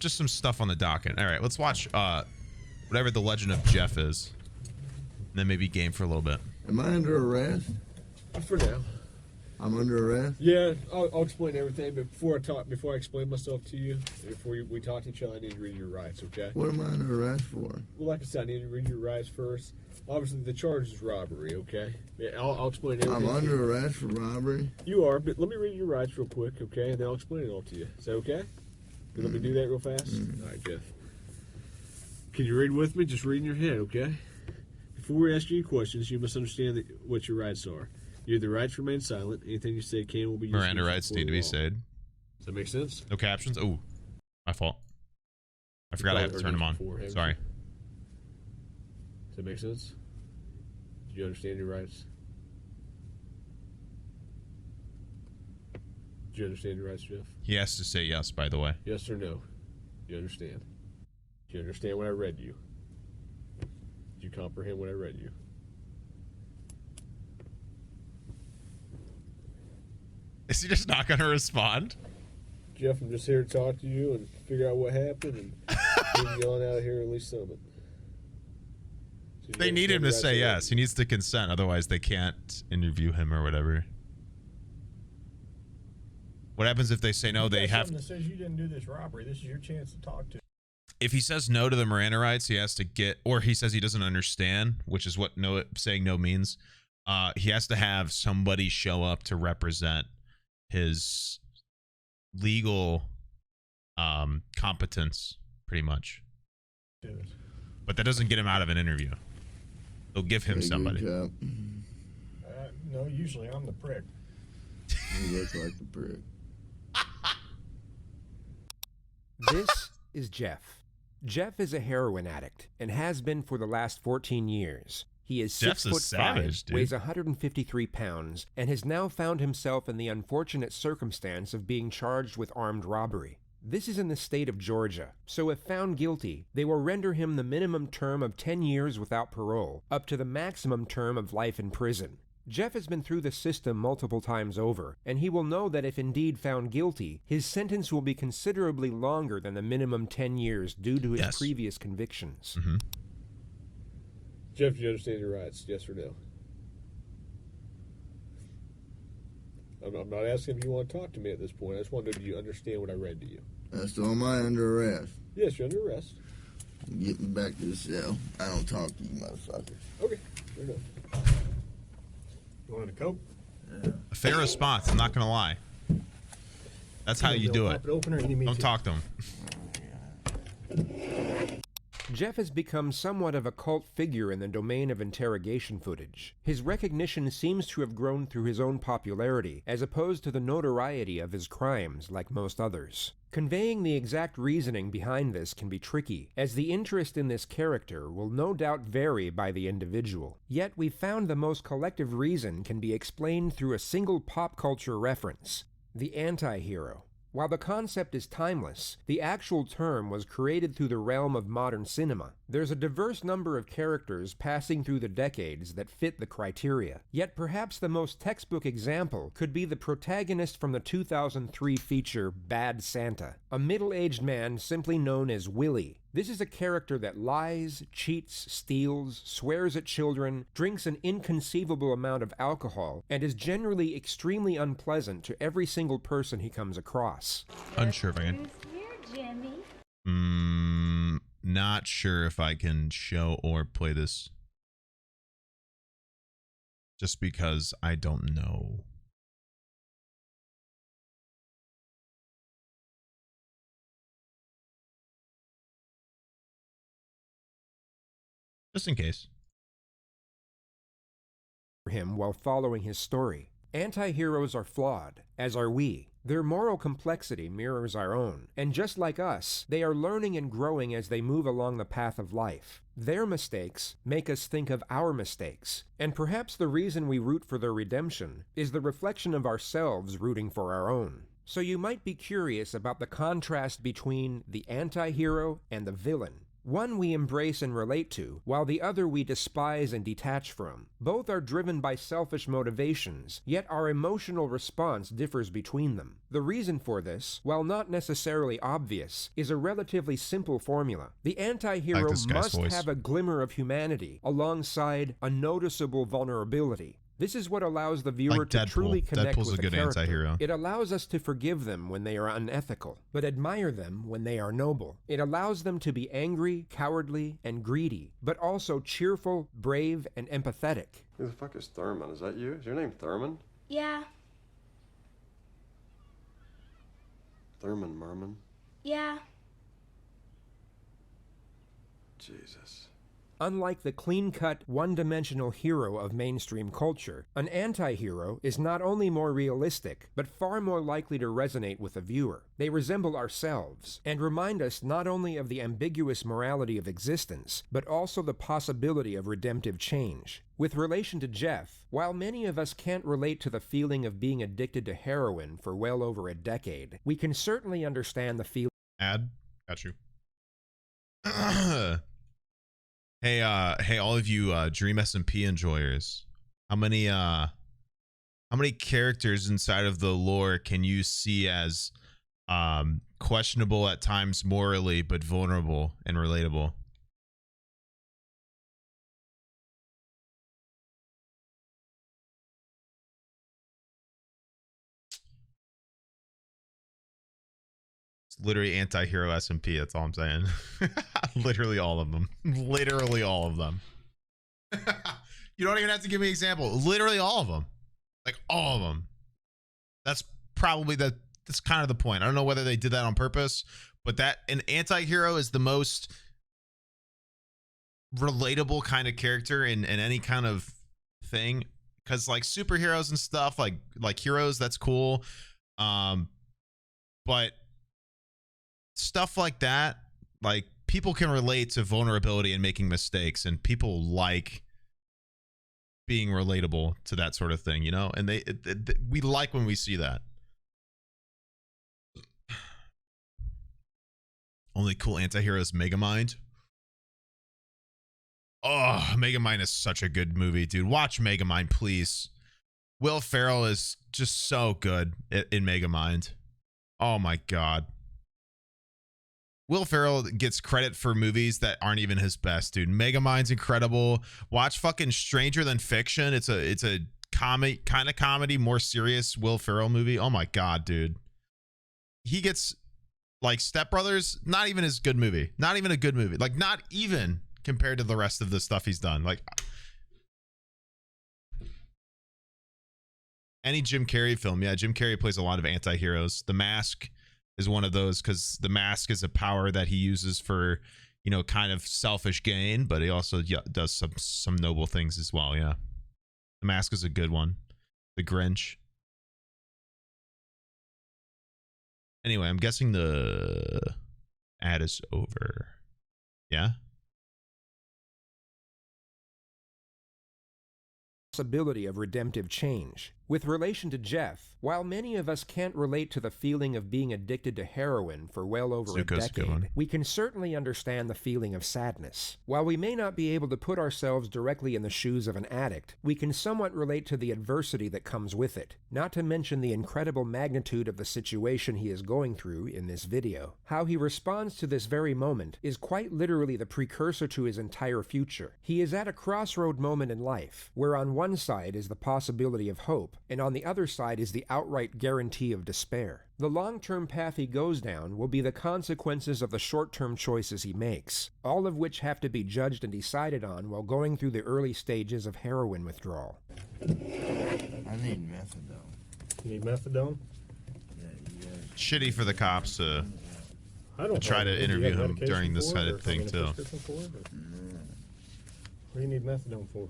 just some stuff on the docket. All right, let's watch whatever the Legend of Jeff is, and then maybe game for a little bit. Am I under arrest? For now. I'm under arrest? Yeah, I'll explain everything, but before I explain myself to you, before we talk to each other, I need to read your rights, okay? What am I under arrest for? Well, like I said, I need to read your rights first. Obviously, the charge is robbery, okay? Yeah, I'll explain everything. I'm under arrest for robbery? You are, but let me read your rights real quick, okay? And then I'll explain it all to you. Is that okay? You let me do that real fast? All right, Jeff. Can you read with me? Just read in your head, okay? Before we ask you any questions, you must understand what your rights are. You have the right to remain silent. Anything you say can will be used. Miranda rights need to be said. Does that make sense? No captions? Oh, my fault. I forgot I have to turn them on. Sorry. Does that make sense? Do you understand your rights? Do you understand your rights, Jeff? He has to say yes, by the way. Yes or no? Do you understand? Do you understand what I read you? Did you comprehend what I read you? Is he just not going to respond? Jeff, I'm just here to talk to you and figure out what happened and get you on out of here at least some of it. So they need him to say yes. He needs to consent. Otherwise, they can't interview him or whatever. What happens if they say no? They have... That says you didn't do this robbery. This is your chance to talk to. If he says no to the Miranda rights, he has to get... Or he says he doesn't understand, which is what no saying no means. He has to have somebody show up to represent his legal competence, pretty much. But that doesn't get him out of an interview. They'll give him somebody. No, usually I'm the prick. You look like the prick. This is Jeff. Jeff is a heroin addict and has been for the last 14 years. He is Jeff's 6 foot a savage, 5, dude. weighs 153 pounds, and has now found himself in the unfortunate circumstance of being charged with armed robbery. This is in the state of Georgia, so if found guilty, they will render him the minimum term of 10 years without parole, up to the maximum term of life in prison. Jeff has been through the system multiple times over, and he will know that if indeed found guilty, his sentence will be considerably longer than the minimum 10 years due to his previous convictions. Mm-hmm. Jeff, do you understand your rights? Yes or no? I'm not asking if you want to talk to me at this point. I just want to know, do you understand what I read to you? So am I under arrest? Yes, you're under arrest. Get me back to the cell. I don't talk to you motherfuckers. Okay, fair enough. You want a Coke? Yeah. A fair response, I'm not going to lie. That's how you do it. Don't talk to him. Jeff has become somewhat of a cult figure in the domain of interrogation footage. His recognition seems to have grown through his own popularity, as opposed to the notoriety of his crimes, like most others. Conveying the exact reasoning behind this can be tricky, as the interest in this character will no doubt vary by the individual. Yet we've found the most collective reason can be explained through a single pop culture reference: the anti-hero. While the concept is timeless, the actual term was created through the realm of modern cinema. There's a diverse number of characters passing through the decades that fit the criteria. Yet perhaps the most textbook example could be the protagonist from the 2003 feature Bad Santa, a middle-aged man simply known as Willie. This is a character that lies, cheats, steals, swears at children, drinks an inconceivable amount of alcohol, and is generally extremely unpleasant to every single person he comes across. Unsure if I can. Not sure if I can show or play this. Just because I don't know. Just in case. For him while following his story. Anti-heroes are flawed, as are we. Their moral complexity mirrors our own, and just like us, they are learning and growing as they move along the path of life. Their mistakes make us think of our mistakes, and perhaps the reason we root for their redemption is the reflection of ourselves rooting for our own. So you might be curious about the contrast between the anti-hero and the villain. One we embrace and relate to, while the other we despise and detach from. Both are driven by selfish motivations, yet our emotional response differs between them. The reason for this, while not necessarily obvious, is a relatively simple formula. The anti-hero must have a glimmer of humanity, alongside a noticeable vulnerability. This is what allows the viewer to truly connect with the character. Anti-hero. It allows us to forgive them when they are unethical, but admire them when they are noble. It allows them to be angry, cowardly, and greedy, but also cheerful, brave, and empathetic. Who the fuck is Thurman? Is that you? Is your name Thurman? Yeah. Thurman Merman? Yeah. Jesus. Unlike the clean-cut, one-dimensional hero of mainstream culture, an anti-hero is not only more realistic, but far more likely to resonate with the viewer. They resemble ourselves, and remind us not only of the ambiguous morality of existence, but also the possibility of redemptive change. With relation to Jeff, while many of us can't relate to the feeling of being addicted to heroin for well over a decade, we can certainly understand the feeling. Got you. Hey, all of you Dream SMP enjoyers, how many characters inside of the lore can you see as questionable at times morally, but vulnerable and relatable? Literally anti-hero SMP, that's all I'm saying. Literally all of them. Literally all of them. You don't even have to give me an example. Literally all of them. Like all of them. That's probably that's kind of the point. I don't know whether they did that on purpose, but that an anti-hero is the most relatable kind of character in any kind of thing. Because like superheroes and stuff, like heroes, that's cool. But stuff like that, like people can relate to vulnerability and making mistakes, and people like being relatable to that sort of thing, you know, and we like when we see that. Only cool anti-hero is Megamind. Oh, Megamind is such a good movie, dude. Watch Megamind, please. Will Ferrell is just so good in Megamind. Oh my god. Will Ferrell gets credit for movies that aren't even his best, dude. Megamind's incredible. Watch fucking Stranger Than Fiction. It's a comedy, kind of comedy, more serious Will Ferrell movie. Oh my god, dude. He gets like Step Brothers, not even his good movie. Not even a good movie. Like not even compared to the rest of the stuff he's done. Like any Jim Carrey film. Yeah, Jim Carrey plays a lot of anti-heroes. The Mask is one of those, because the mask is a power that he uses for, you know, kind of selfish gain, but he also does some noble things as well. Yeah, The Mask is a good one. The Grinch. Anyway, I'm guessing the ad is over. Yeah. Possibility of redemptive change. With relation to Jeff, while many of us can't relate to the feeling of being addicted to heroin for well over a decade, we can certainly understand the feeling of sadness. While we may not be able to put ourselves directly in the shoes of an addict, we can somewhat relate to the adversity that comes with it, not to mention the incredible magnitude of the situation he is going through in this video. How he responds to this very moment is quite literally the precursor to his entire future. He is at a crossroad moment in life, where on one side is the possibility of hope, and on the other side is the outright guarantee of despair. The long-term path he goes down will be the consequences of the short-term choices he makes, all of which have to be judged and decided on while going through the early stages of heroin withdrawal. I need methadone. You need methadone? Yeah. Shitty for the cops to try to Do you interview have him medication during this for kind it, of thing or too. a prescription for it, or- What do you need methadone for?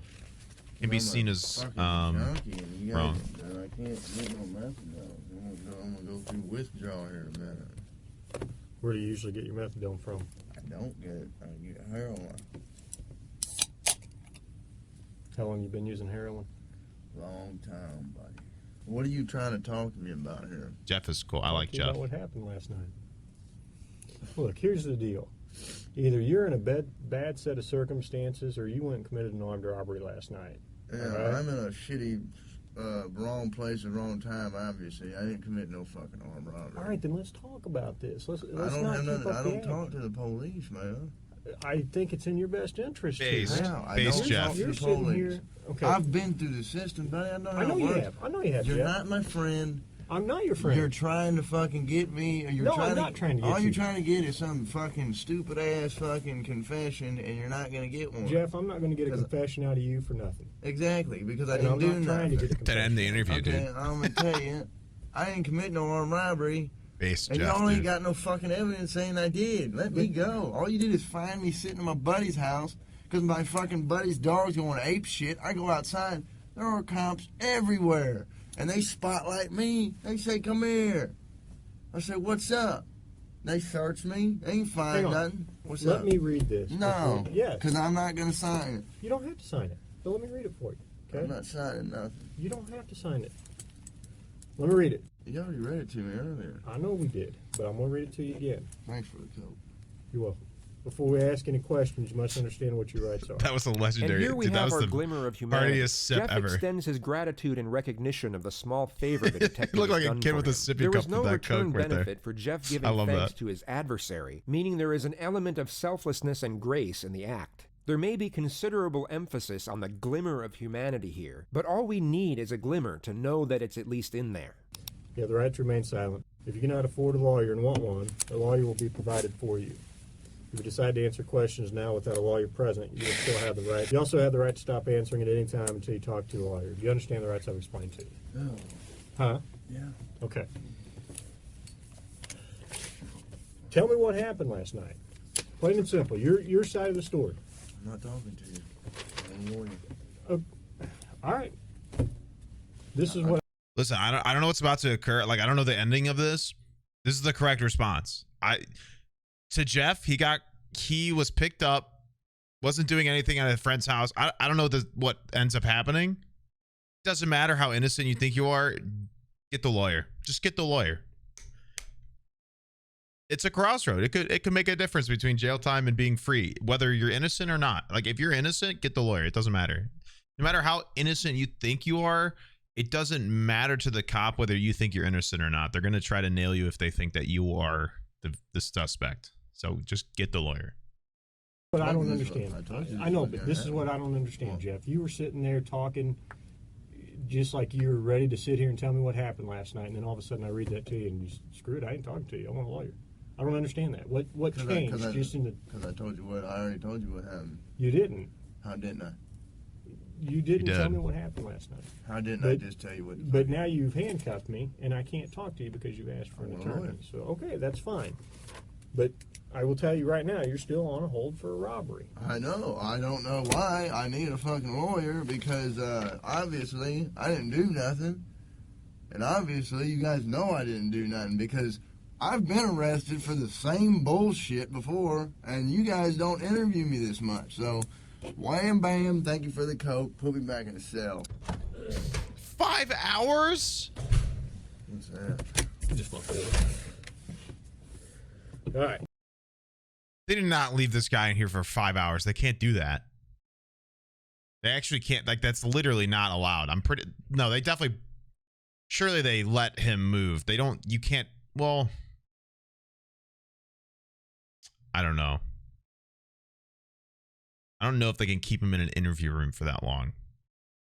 Can be seen as wrong. I can't get no methadone. I'm gonna go through withdrawal here in a minute. Where do you usually get your methadone from? I don't get it. I get heroin. How long you been using heroin? Long time, buddy. What are you trying to talk to me about here? Jeff is cool. I like Talk to you Jeff. about what happened last night. Look, here's the deal. Either you're in a bad set of circumstances, or you went and committed an armed robbery last night. Yeah, Alright. I'm in a shitty, wrong place at the wrong time. Obviously, I didn't commit no fucking armed robbery. All right, then let's talk about this. Let's I don't not have keep nothing. up I the don't talk act. to the police, man. I think it's in your best interest. Based. to. Yeah, I Based, don't Jeff. talk to You're the sitting police. here. Okay. I've been through the system, buddy. I know how I know it you works. have. I know you have. You're Jeff. not my friend. I'm not your friend. You're trying to fucking get me. Or you're No, trying I'm not trying to get all you. you're trying to get is some fucking stupid ass fucking confession, and you're not gonna get one. Jeff, I'm not going to get a 'Cause- confession out of you for nothing. Exactly, because I And didn't I'm do not nothing. trying to get a That confession. end the interview, Okay, dude. I'm gonna tell you, I didn't commit no armed robbery, Based and Jeff, y'all ain't dude. got no fucking evidence saying I did. Let me go. All you did is find me sitting in my buddy's house because my fucking buddy's dog's going ape shit. I go outside, there are cops everywhere, and they spotlight me. They say, "Come here." I say, "What's up?" They search me. They ain't Hang find on. nothing. What's Let up? me read this. No, before- Yes. because I'm not gonna sign it. You don't have to sign it. But let me read it for you. Okay? I'm not signing nothing. You don't have to sign it. Let me read it. You already read it to me earlier. I know we did, but I'm going to read it to you again. Thanks for the coat. You're welcome. Before we ask any questions, you must understand what your rights are. That was a And legendary. here we Dude, that have was our the glimmer of humanity. heartiest sip Jeff ever. extends his gratitude and recognition of the small favor the detective He looked has like a done kid for with a him. sippy There cup was no with that return Coke right there. benefit for Jeff I giving love thanks that. to his adversary, meaning there is an element of selflessness and grace in the act. There may be considerable emphasis on the glimmer of humanity here, but all we need is a glimmer to know that it's at least in there. You have the right to remain silent. If you cannot afford a lawyer and want one, a lawyer will be provided for you. If you decide to answer questions now without a lawyer present, you will still have the right. You also have the right to stop answering at any time until you talk to a lawyer. Do you understand the rights I've explained to you? Oh, Huh? yeah. Okay. Tell me what happened last night. Plain and simple. Your side of the story. I'm not talking to you. I'm a lawyer. All right. This is what. Listen, I don't know what's about to occur. Like, I don't know the ending of this. This is the correct response. To Jeff, he was picked up, wasn't doing anything at a friend's house. I don't know what ends up happening. Doesn't matter how innocent you think you are. Get the lawyer. Just get the lawyer. It's a crossroad. It could make a difference between jail time and being free, whether you're innocent or not. Like, if you're innocent, get the lawyer. It doesn't matter. No matter how innocent you think you are, it doesn't matter to the cop whether you think you're innocent or not. They're going to try to nail you if they think that you are the suspect. So just get the lawyer. But I don't This is what understand. I told you I know, was but gonna this is happen. what I don't understand, Well- Jeff. You were sitting there talking just like you were ready to sit here and tell me what happened last night, and then all of a sudden I read that to you, and you screw it, I ain't talking to you. I want a lawyer. I don't understand that. What changed just in the... Because I told you what, I already told you what happened. You didn't. How didn't I? You didn't You tell did. me what happened last night. How didn't I But- just tell you what? But now you've handcuffed me, and I can't talk to you because you've asked for an I want a attorney. lawyer. So, okay, that's fine. But I will tell you right now, you're still on a hold for a robbery. I know. I don't know why I need a fucking lawyer because obviously I didn't do nothing. And obviously you guys know I didn't do nothing because I've been arrested for the same bullshit before and you guys don't interview me this much. So, wham bam, thank you for the coke. Put me back in the cell. 5 hours? What's that? Just fuck with it. All right. They did not leave this guy in here for 5 hours. They can't do that. They actually can't. Like, that's literally not allowed. No, they definitely, surely they let him move. They don't, you can't, well, I don't know. I don't know if they can keep him in an interview room for that long.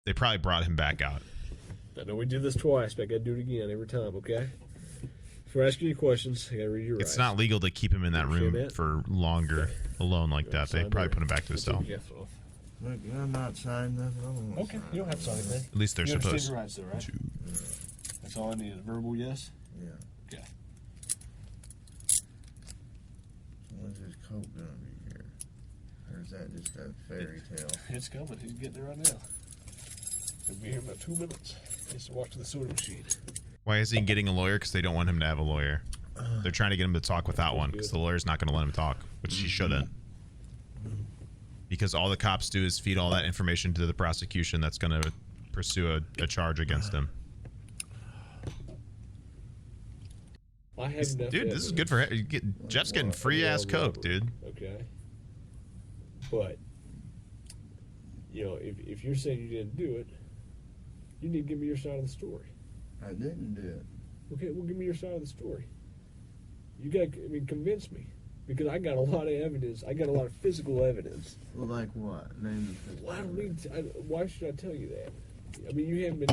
They probably brought him back out. I know we did this twice, but I gotta do it again every time, okay? Before asking you questions, I gotta read your rights. It's not legal to keep him in that Appreciate room that. for longer alone like that. They Sign probably there. put him back to his cell. Jeff off. Look, I'm not signing nothing. I don't want to sign. You don't have to sign anything. At least they're You supposed understand your rights, though, right? to. That's all I need. A verbal yes. Yeah. Okay. So when's this coke gonna be here? Or is that just a fairy tale? It's coming. He's getting there right now. He'll be here in about 2 minutes. He has to walk to the soda machine. Why isn't he getting a lawyer? Because they don't want him to have a lawyer. They're trying to get him to talk without one because the lawyer's not going to let him talk, which he shouldn't. Because all the cops do is feed all that information to the prosecution that's going to pursue a charge against him. I have enough Dude, this is good evidence. for him. Jeff's getting free ass coke, dude. Okay. But, you know, if you're saying you didn't do it, you need to give me your side of the story. I didn't do it. Okay, well, give me your side of the story. You got, I mean, convince me. Because I got a lot of evidence. I got a lot of physical evidence. Well, like what? Name the physical. Well, I don't need to, why should I tell you that? I mean, you haven't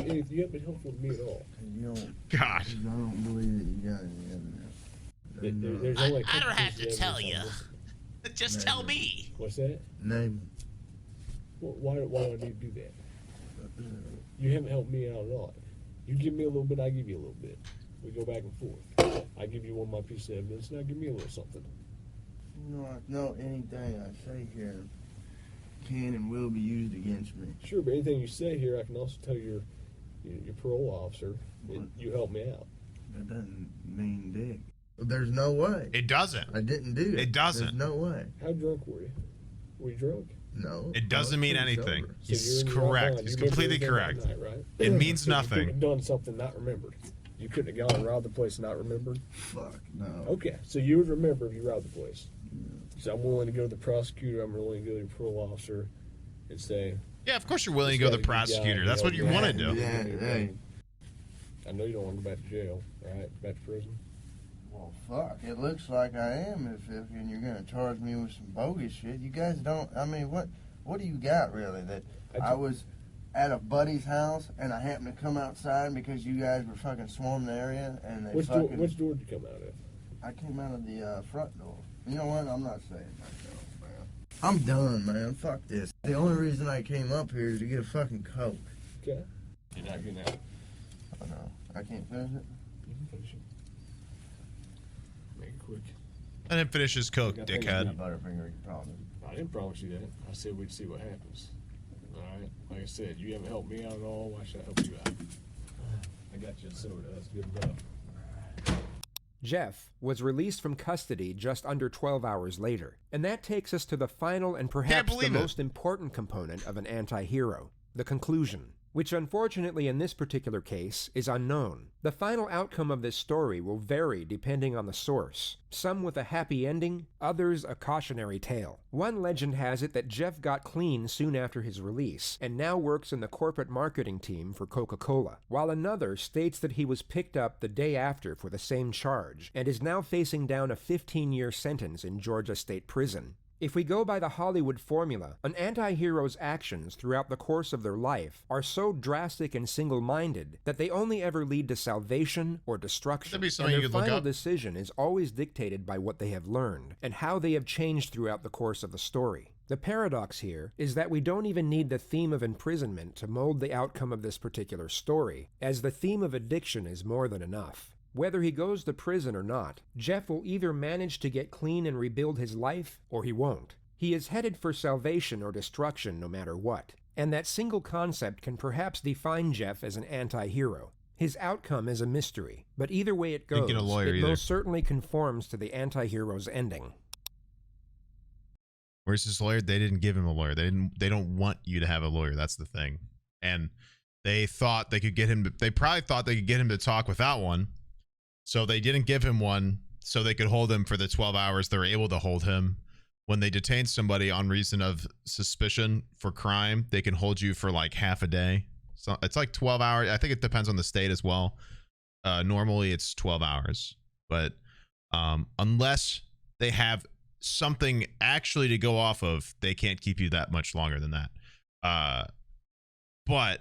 been helpful to me at all. You don't, God. 'cause I don't believe that you got any evidence. There's only a I couple don't have pieces to of tell you. evidence I'm Just Maybe. tell me. What's that? Name Well, why do I need to do that? it. You haven't helped me out at all. You give me a little bit, I give you a little bit. We go back and forth. I give you one of my pieces of evidence, now give me a little something. No, anything I say here can and will be used against me. Sure, but anything you say here, I can also tell your parole officer that you helped me out. That doesn't mean dick. There's no way. It doesn't. I didn't do it. It doesn't. There's no way. How drunk were you? Were you drunk? No. It doesn't I was mean pretty anything. sober. So He's you're in your right correct. mind. He's You remember completely everything correct. that night, right? It means So nothing. You could have done something not remembered. You couldn't have gone and robbed the place and not remembered. Fuck no. Okay, so you would remember if you robbed the place. So I'm willing to go to the prosecutor. I'm willing to go to the parole officer and say, Yeah, of course you're willing to go to the prosecutor. That's what you want to do. Yeah, hey. I know you don't want to go back to jail, right? Back to prison. Well, fuck. It looks like I am if and you're gonna charge me with some bogus shit. You guys don't. I mean, what do you got really? That I was at a buddy's house and I happened to come outside because you guys were fucking swarming the area and they Which door did you come out of? I came out of the front door. You know what? I'm not saying myself, man. I'm done, man. Fuck this. The only reason I came up here is to get a fucking Coke. Okay. You're not getting out. Oh no, I can't finish it. You can finish it. Make it quick. And then finish his coke, I think dickhead. Butterfinger, you probably. I didn't promise you that. I said we'd see what happens. All right. Like I said, you haven't helped me out at all. Why should I help you out? I got you a soda. That's good enough. Jeff was released from custody just under 12 hours later. And that takes us to the final and perhaps the believe it. most important component of an anti-hero, the conclusion, which unfortunately in this particular case is unknown. The final outcome of this story will vary depending on the source, some with a happy ending, others a cautionary tale. One legend has it that Jeff got clean soon after his release and now works in the corporate marketing team for Coca-Cola, while another states that he was picked up the day after for the same charge and is now facing down a 15-year sentence in Georgia State Prison. If we go by the Hollywood formula, an anti-hero's actions throughout the course of their life are so drastic and single-minded that they only ever lead to salvation or destruction. That'd be And something you their could look final up. decision is always dictated by what they have learned and how they have changed throughout the course of the story. The paradox here is that we don't even need the theme of imprisonment to mold the outcome of this particular story, as the theme of addiction is more than enough. Whether he goes to prison or not, Jeff will either manage to get clean and rebuild his life, or he won't. He is headed for salvation or destruction no matter what, and that single concept can perhaps define Jeff as an anti-hero. His outcome is a mystery, but either way it Didn't goes, get a lawyer it either. most certainly conforms to the anti-hero's ending. Where's his lawyer? They didn't give him a lawyer. They don't want you to have a lawyer. That's the thing. And they thought they could get him to, they probably thought they could get him to talk without one. So they didn't give him one so they could hold him for the 12 hours they were able to hold him. When they detain somebody on reason of suspicion for crime, they can hold you for like half a day. So it's like 12 hours. I think it depends on the state as well. Normally it's 12 hours, but unless they have something actually to go off of, they can't keep you that much longer than that. But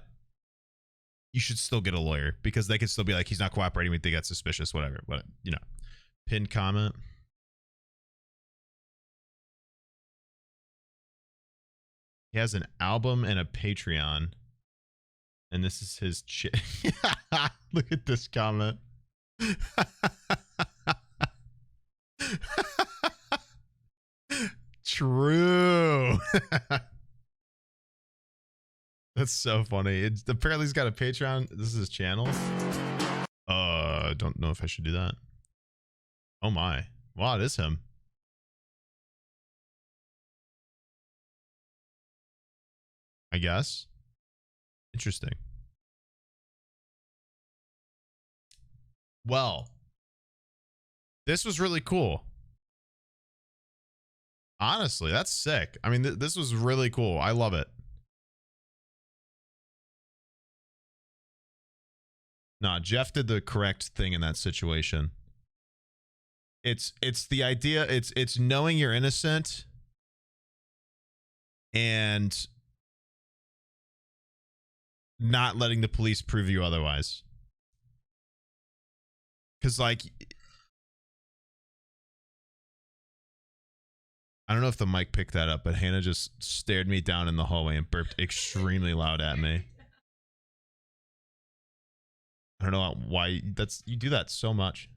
you should still get a lawyer because they could still be like, he's not cooperating. We think that's suspicious, whatever. But, you know, pinned comment. He has an album and a Patreon. And this is his shit. Look at this comment. True. That's so funny. Apparently he's got a Patreon. This is his channel. I don't know if I should do that. Oh my. Wow, it is him. I guess. Interesting. Well, This was really cool. Honestly, that's sick. I mean, this was really cool. I love it. Nah, Jeff did the correct thing in that situation. It's the idea, it's knowing you're innocent and not letting the police prove you otherwise. Because, like, I don't know if the mic picked that up, but Hannah just stared me down in the hallway and burped extremely loud at me. I don't know why you do that so much.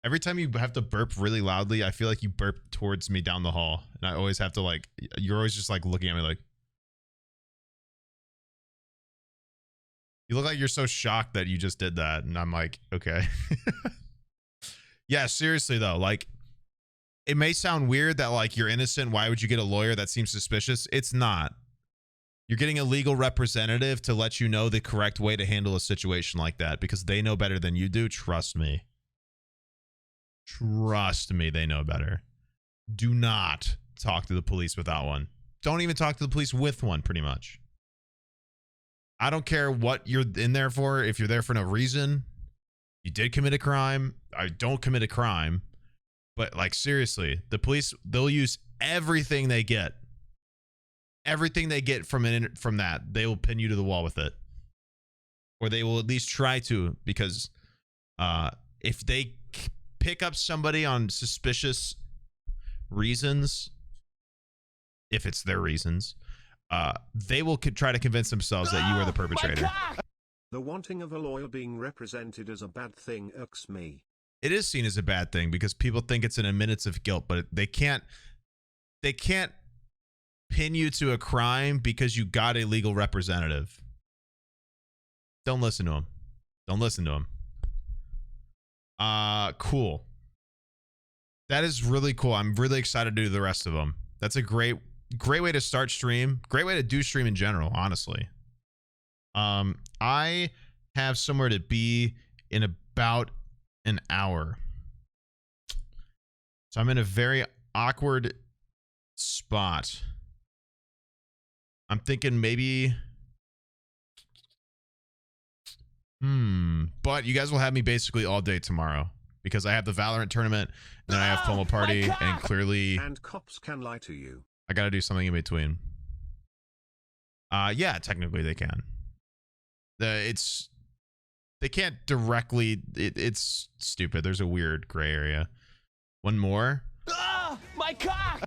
Every time you have to burp really loudly, I feel like you burp towards me down the hall. And I always have to, like, you're always just like looking at me like, you look like you're so shocked that you just did that. And I'm like, okay. Yeah, seriously though, like, it may sound weird that, like, you're innocent. Why would you get a lawyer? That seems suspicious. It's not. You're getting a legal representative to let you know the correct way to handle a situation like that because they know better than you do. Trust me. Trust me, they know better. Do not talk to the police without one. Don't even talk to the police with one, pretty much. I don't care what you're in there for. If you're there for no reason, you did commit a crime. I don't commit a crime. But, like, seriously, the police, they'll use everything they get. Everything they get from that, they will pin you to the wall with it. Or they will at least try to, because if they pick up somebody on suspicious reasons, if it's their reasons, they will try to convince themselves that you are the perpetrator. The wanting of a lawyer being represented as a bad thing irks me. It is seen as a bad thing because people think it's an admittance of guilt, but they can't pin you to a crime because you got a legal representative. Don't listen to him. Don't listen to him. Cool. That is really cool. I'm really excited to do the rest of them. That's a great way to start stream. Great way to do stream in general, honestly. I have somewhere to be in about an hour. So I'm in a very awkward spot. I'm thinking maybe but you guys will have me basically all day tomorrow because I have the Valorant tournament and then I have FOMO party and clearly and cops can lie to you. I got to do something in between. Yeah, technically they can. They can't directly. It's stupid. There's a weird gray area. One more. My cock!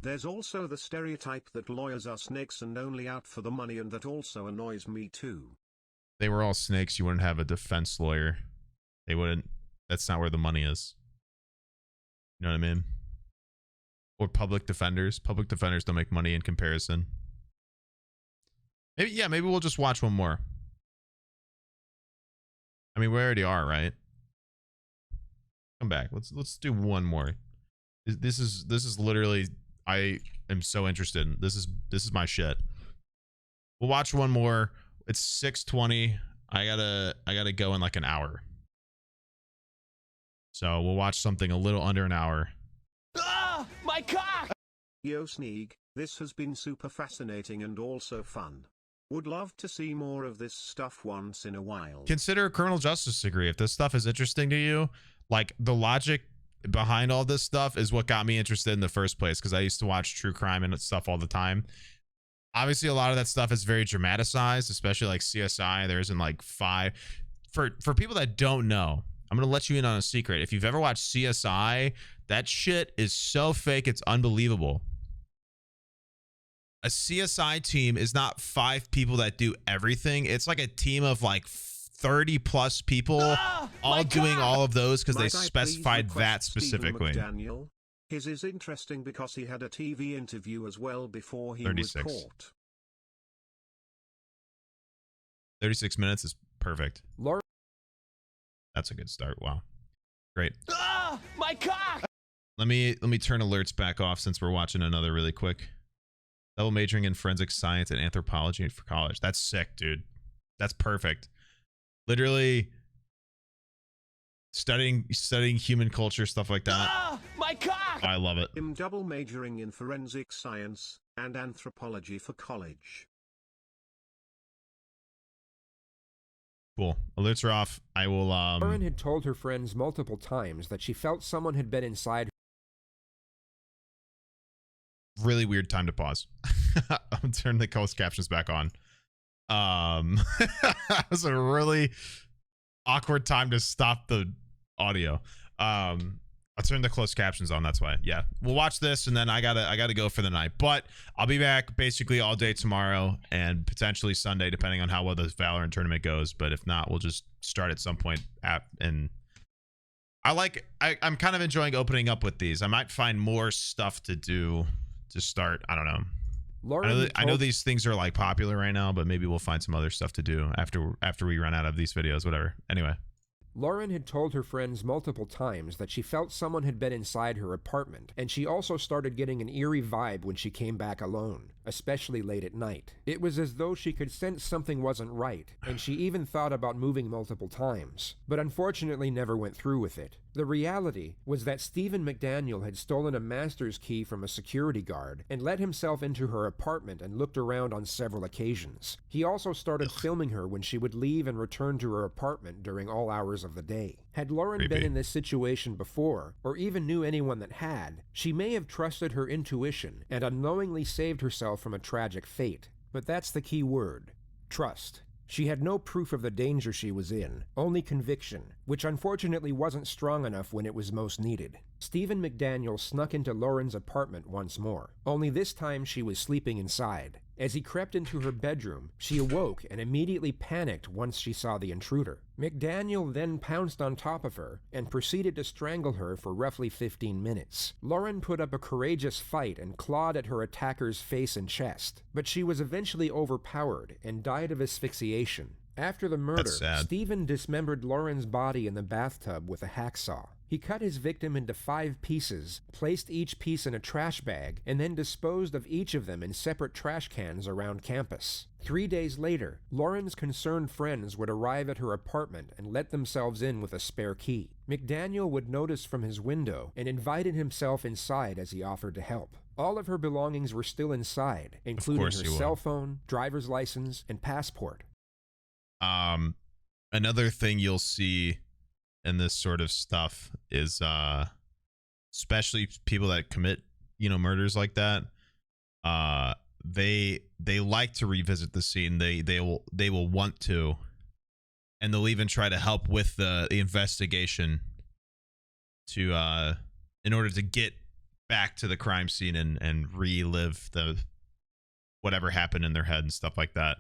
There's also the stereotype that lawyers are snakes and only out for the money, and that also annoys me too. They were all snakes. You wouldn't have a defense lawyer. They wouldn't. That's not where the money is. You know what I mean? Or public defenders. Public defenders don't make money in comparison. Maybe we'll just watch one more. I mean, we already are, right? Come back. Let's do one more. This is literally, I am so interested. This is my shit. We'll watch one more. It's 6:20. I gotta go in like an hour. So we'll watch something a little under an hour. My cock! Yo Sneeg, this has been super fascinating and also fun. Would love to see more of this stuff once in a while. Consider a criminal justice degree. If this stuff is interesting to you, like the logic behind all this stuff is what got me interested in the first place, because I used to watch true crime and stuff all the time. Obviously, a lot of that stuff is very dramatized, especially like CSI. There isn't like five. For people that don't know, I'm going to let you in on a secret. If you've ever watched CSI, that shit is so fake, it's unbelievable. A CSI team is not 5 people that do everything. It's like a team of like 30 plus people all doing all of those because they specified that specifically. Daniel, his is interesting because he had a TV interview as well before he was caught. 36 minutes is perfect. Laura. That's a good start. Wow. Great. My cock! Let me turn alerts back off since we're watching another really quick. Double majoring in forensic science and anthropology for college. That's sick, dude. That's perfect. Literally, Studying human culture, stuff like that. Ah, my cock! I love it. I'm double majoring in forensic science and anthropology for college. Cool. Alerts are off. I will Lauren had told her friends multiple times that she felt someone had been inside. Really weird time to pause. I'll turn the closed captions back on. That was a really awkward time to stop the audio. I'll turn the closed captions on. That's why. Yeah, we'll watch this, and then I gotta go for the night. But I'll be back basically all day tomorrow and potentially Sunday, depending on how well the Valorant tournament goes. But if not, we'll just start at some point. And I'm kind of enjoying opening up with these. I might find more stuff to do to start. I don't know. I know these things are like popular right now, but maybe we'll find some other stuff to do after we run out of these videos. Whatever. Anyway. Lauren had told her friends multiple times that she felt someone had been inside her apartment, and she also started getting an eerie vibe when she came back alone, especially late at night. It was as though she could sense something wasn't right, and she even thought about moving multiple times, but unfortunately never went through with it. The reality was that Stephen McDaniel had stolen a master's key from a security guard and let himself into her apartment and looked around on several occasions. He also started filming her when she would leave and return to her apartment during all hours of the day. Had Lauren been in this situation before, or even knew anyone that had, she may have trusted her intuition and unknowingly saved herself from a tragic fate. But that's the key word: trust. She had no proof of the danger she was in, only conviction, which unfortunately wasn't strong enough when it was most needed. Stephen McDaniel snuck into Lauren's apartment once more, only this time she was sleeping inside. As he crept into her bedroom, she awoke and immediately panicked once she saw the intruder. McDaniel then pounced on top of her and proceeded to strangle her for roughly 15 minutes. Lauren put up a courageous fight and clawed at her attacker's face and chest, but she was eventually overpowered and died of asphyxiation. After the murder, Stephen dismembered Lauren's body in the bathtub with a hacksaw. He cut his victim into 5 pieces, placed each piece in a trash bag, and then disposed of each of them in separate trash cans around campus. 3 days later, Lauren's concerned friends would arrive at her apartment and let themselves in with a spare key. McDaniel would notice from his window and invited himself inside as he offered to help. All of her belongings were still inside, including her cell phone, driver's license, and passport. Another thing you'll see in this sort of stuff is especially people that commit murders like that, they like to revisit the scene. They will want to, and they'll even try to help with the investigation to in order to get back to the crime scene and relive the whatever happened in their head and stuff like that.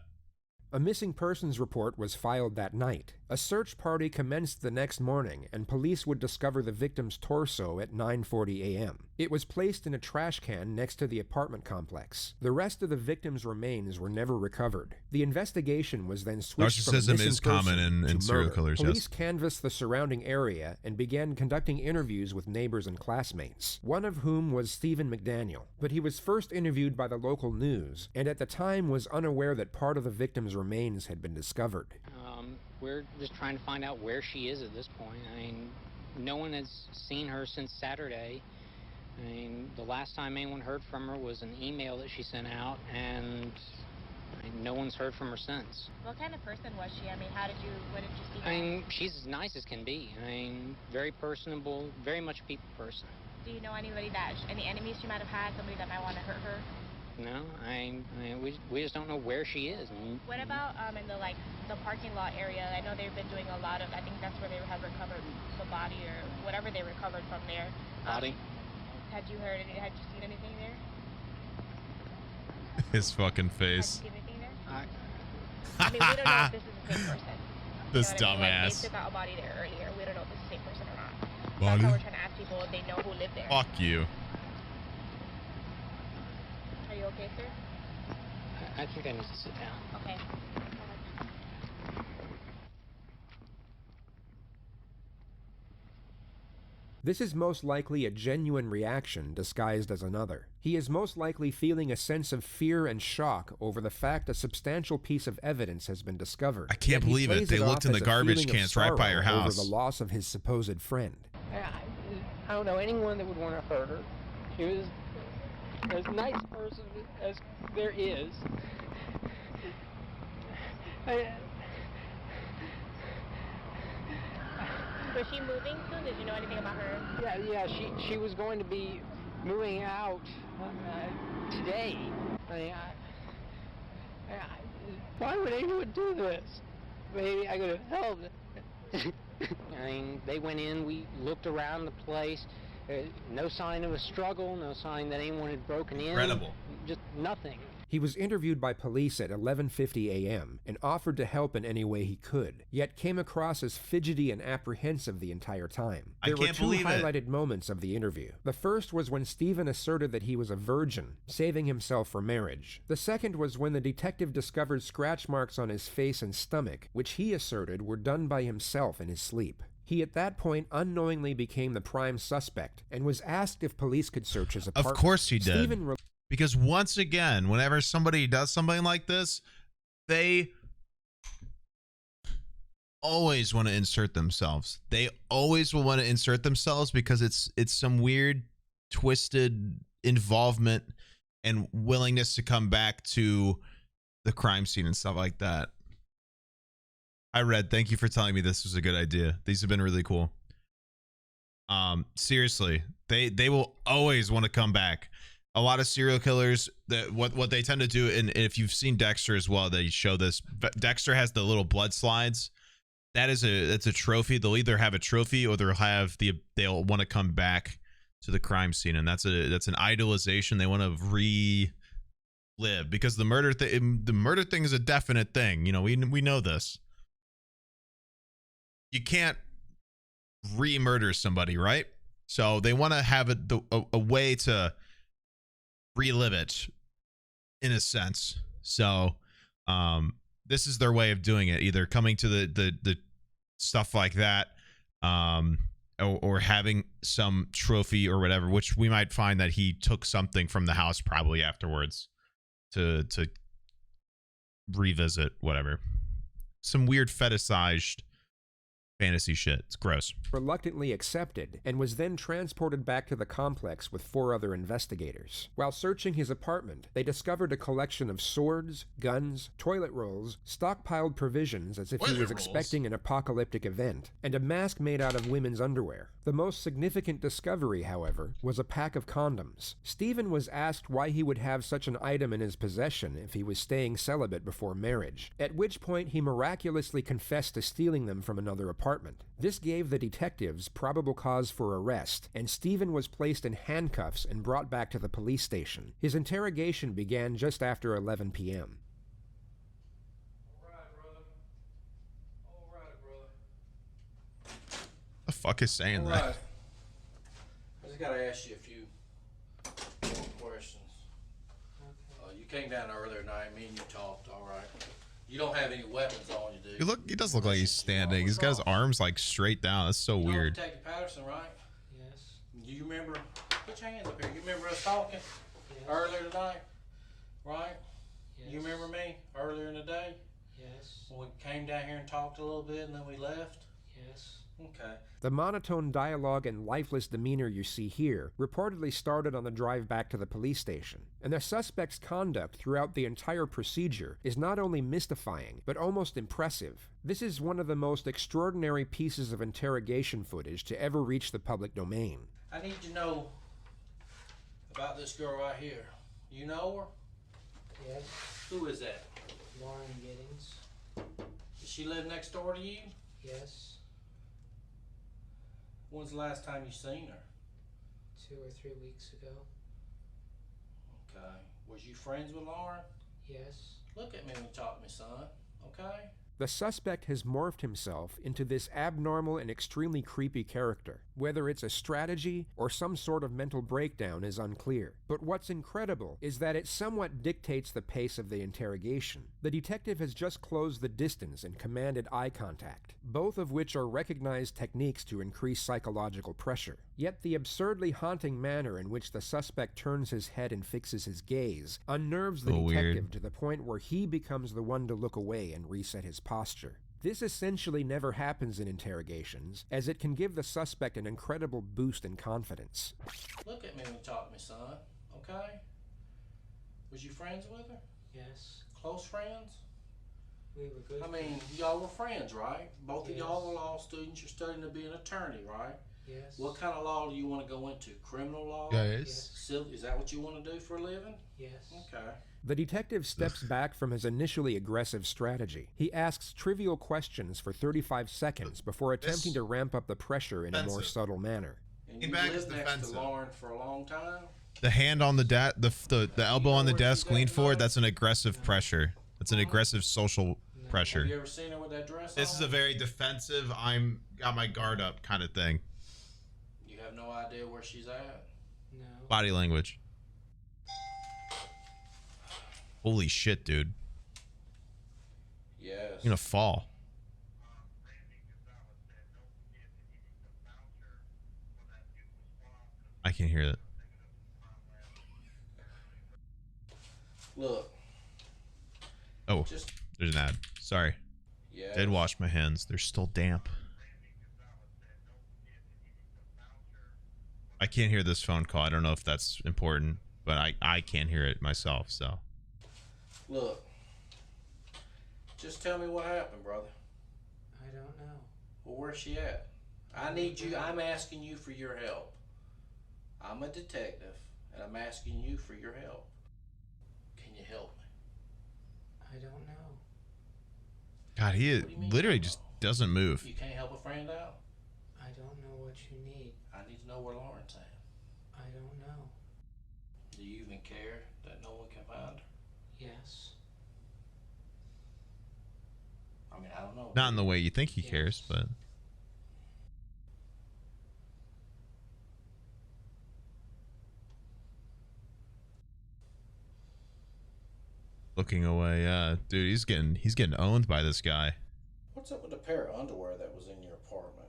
A missing persons report was filed that night. A search party commenced the next morning, and police would discover the victim's torso at 9:40 a.m. It was placed in a trash can next to the apartment complex. The rest of the victim's remains were never recovered. The investigation was then switched from missing is common in serial killers. Police canvassed the surrounding area and began conducting interviews with neighbors and classmates, one of whom was Stephen McDaniel. But he was first interviewed by the local news, and at the time was unaware that part of the victim's remains had been discovered. We're just trying to find out where she is at this point. I mean, no one has seen her since Saturday. I mean, the last time anyone heard from her was an email that she sent out, and no one's heard from her since. What kind of person was she? I mean, what did you see her? I mean, she's as nice as can be. I mean, very personable, very much a people person. Do you know anybody any enemies she might have had, somebody that might want to hurt her? No, we just don't know where she is. What about in the parking lot area? I know they've been doing a lot of. I think that's where they have recovered the body or whatever they recovered from there. Body. Had you seen anything there? His fucking face. Had you seen anything there? I mean, we don't know if this is the same person. This dumbass. They took out a body there earlier. We don't know if it's the same person or not. Body? That's why we're trying to ask people if they know who lived there. Fuck you. Are you okay, sir? I think I need to sit down. Okay. This is most likely a genuine reaction disguised as another. He is most likely feeling a sense of fear and shock over the fact a substantial piece of evidence has been discovered. I can't believe it. They looked in the garbage cans right by her house. Over the loss of his supposed friend. I don't know anyone that would want to hurt her. She was as nice a person as there is. Was she moving soon? Did you know anything about her? Yeah. She was going to be moving out today. Why would anyone do this? Maybe I could have helped. I mean, they went in. We looked around the place. No sign of a struggle. No sign that anyone had broken in. Incredible. Just nothing. He was interviewed by police at 11:50 a.m. and offered to help in any way he could, yet came across as fidgety and apprehensive the entire time. There were two highlighted moments of the interview. The first was when Stephen asserted that he was a virgin, saving himself for marriage. The second was when the detective discovered scratch marks on his face and stomach, which he asserted were done by himself in his sleep. He at that point unknowingly became the prime suspect and was asked if police could search his apartment. Of course he did. Because once again, whenever somebody does something like this, they always want to insert themselves. They always will want to insert themselves because it's some weird, twisted involvement and willingness to come back to the crime scene and stuff like that. Thank you for telling me this was a good idea. These have been really cool. Seriously, they will always want to come back. A lot of serial killers, that what they tend to do, and if you've seen Dexter as well, they show this. Dexter has the little blood slides. That's a trophy. They'll either have a trophy or they'll want to come back to the crime scene, and that's an idolization. They want to relive because the murder thing is a definite thing. You know, we know this. You can't re-murder somebody, right? So they want to have a way to relive it in a sense. So this is their way of doing it, either coming to the stuff like that, or having some trophy or whatever, which we might find that he took something from the house probably afterwards to revisit whatever. Some weird fetishized fantasy shit. It's gross. Reluctantly accepted and was then transported back to the complex with 4 other investigators. While searching his apartment, they discovered a collection of swords, guns, toilet rolls, stockpiled provisions as if he was expecting an apocalyptic event, and a mask made out of women's underwear. The most significant discovery, however, was a pack of condoms. Stephen was asked why he would have such an item in his possession if he was staying celibate before marriage, at which point he miraculously confessed to stealing them from another apartment. This gave the detectives probable cause for arrest, and Stephen was placed in handcuffs and brought back to the police station. His interrogation began just after 11 p.m. All right, brother. The fuck is saying All that? right. I just gotta ask you a few more questions. Okay. You came down earlier tonight, me and you talked, all right? You don't have any weapons on you, do you? He does look like he's standing. He's got his arms like straight down. That's so weird. Detective Patterson, right? Yes. Do you remember? Put your hands up here. You remember us talking earlier tonight, right? Yes. You remember me earlier in the day? Yes. When we came down here and talked a little bit and then we left? Yes. Okay. The monotone dialogue and lifeless demeanor you see here reportedly started on the drive back to the police station, and the suspect's conduct throughout the entire procedure is not only mystifying, but almost impressive. This is one of the most extraordinary pieces of interrogation footage to ever reach the public domain. I need to know about this girl right here. You know her? Yes. Who is that? Lauren Giddings. Does she live next door to you? Yes. When's the last time you seen her? 2 or 3 weeks ago. Okay. Was you friends with Lauren? Yes. Look at me when you talk to me, son. Okay? The suspect has morphed himself into this abnormal and extremely creepy character. Whether it's a strategy or some sort of mental breakdown is unclear. But what's incredible is that it somewhat dictates the pace of the interrogation. The detective has just closed the distance and commanded eye contact, both of which are recognized techniques to increase psychological pressure. Yet the absurdly haunting manner in which the suspect turns his head and fixes his gaze unnerves the detective to the point where he becomes the one to look away and reset his posture. This essentially never happens in interrogations, as it can give the suspect an incredible boost in confidence. Look at me when you talk to me, son, okay? Was you friends with her? Yes. Close friends? We were good. I mean, y'all were friends, right? Both of Yes. y'all are law students. You're studying to be an attorney, right? Yes. What kind of law do you want to go into? Criminal law? Yes. Civil? Is that what you want to do for a living? Yes. Okay. The detective steps back from his initially aggressive strategy. He asks trivial questions for 35 seconds before attempting to ramp up the pressure in a more subtle manner. And you lived next to Lauren for a long time? The hand on the elbow on the desk, lean forward. That's an aggressive pressure. That's an aggressive social pressure. Have you ever seen her with that dress This on? is a very defensive, I'm got my guard up kind of thing. You have no idea where she's at? No. Body language. Holy shit, dude. Yes. You're gonna fall. I can't hear that. Look. Oh, there's an ad. Sorry. Yes. Did wash my hands. They're still damp. I can't hear this phone call. I don't know if that's important, but I can't hear it myself, so. Look. Just tell me what happened, brother. I don't know. Well, where's she at? I need you. I'm asking you for your help. I'm a detective, and I'm asking you for your help. Can you help me? I don't know. God, he What do you mean literally you just don't doesn't move. You can't help a friend out? I don't know what you need. I need to know where Lauren's at. I don't know. Do you even care that no one can find her? Yes. I mean, I don't know. Not in the way you think he cares, but. Looking away, yeah, dude, he's getting owned by this guy. What's up with the pair of underwear that was in your apartment?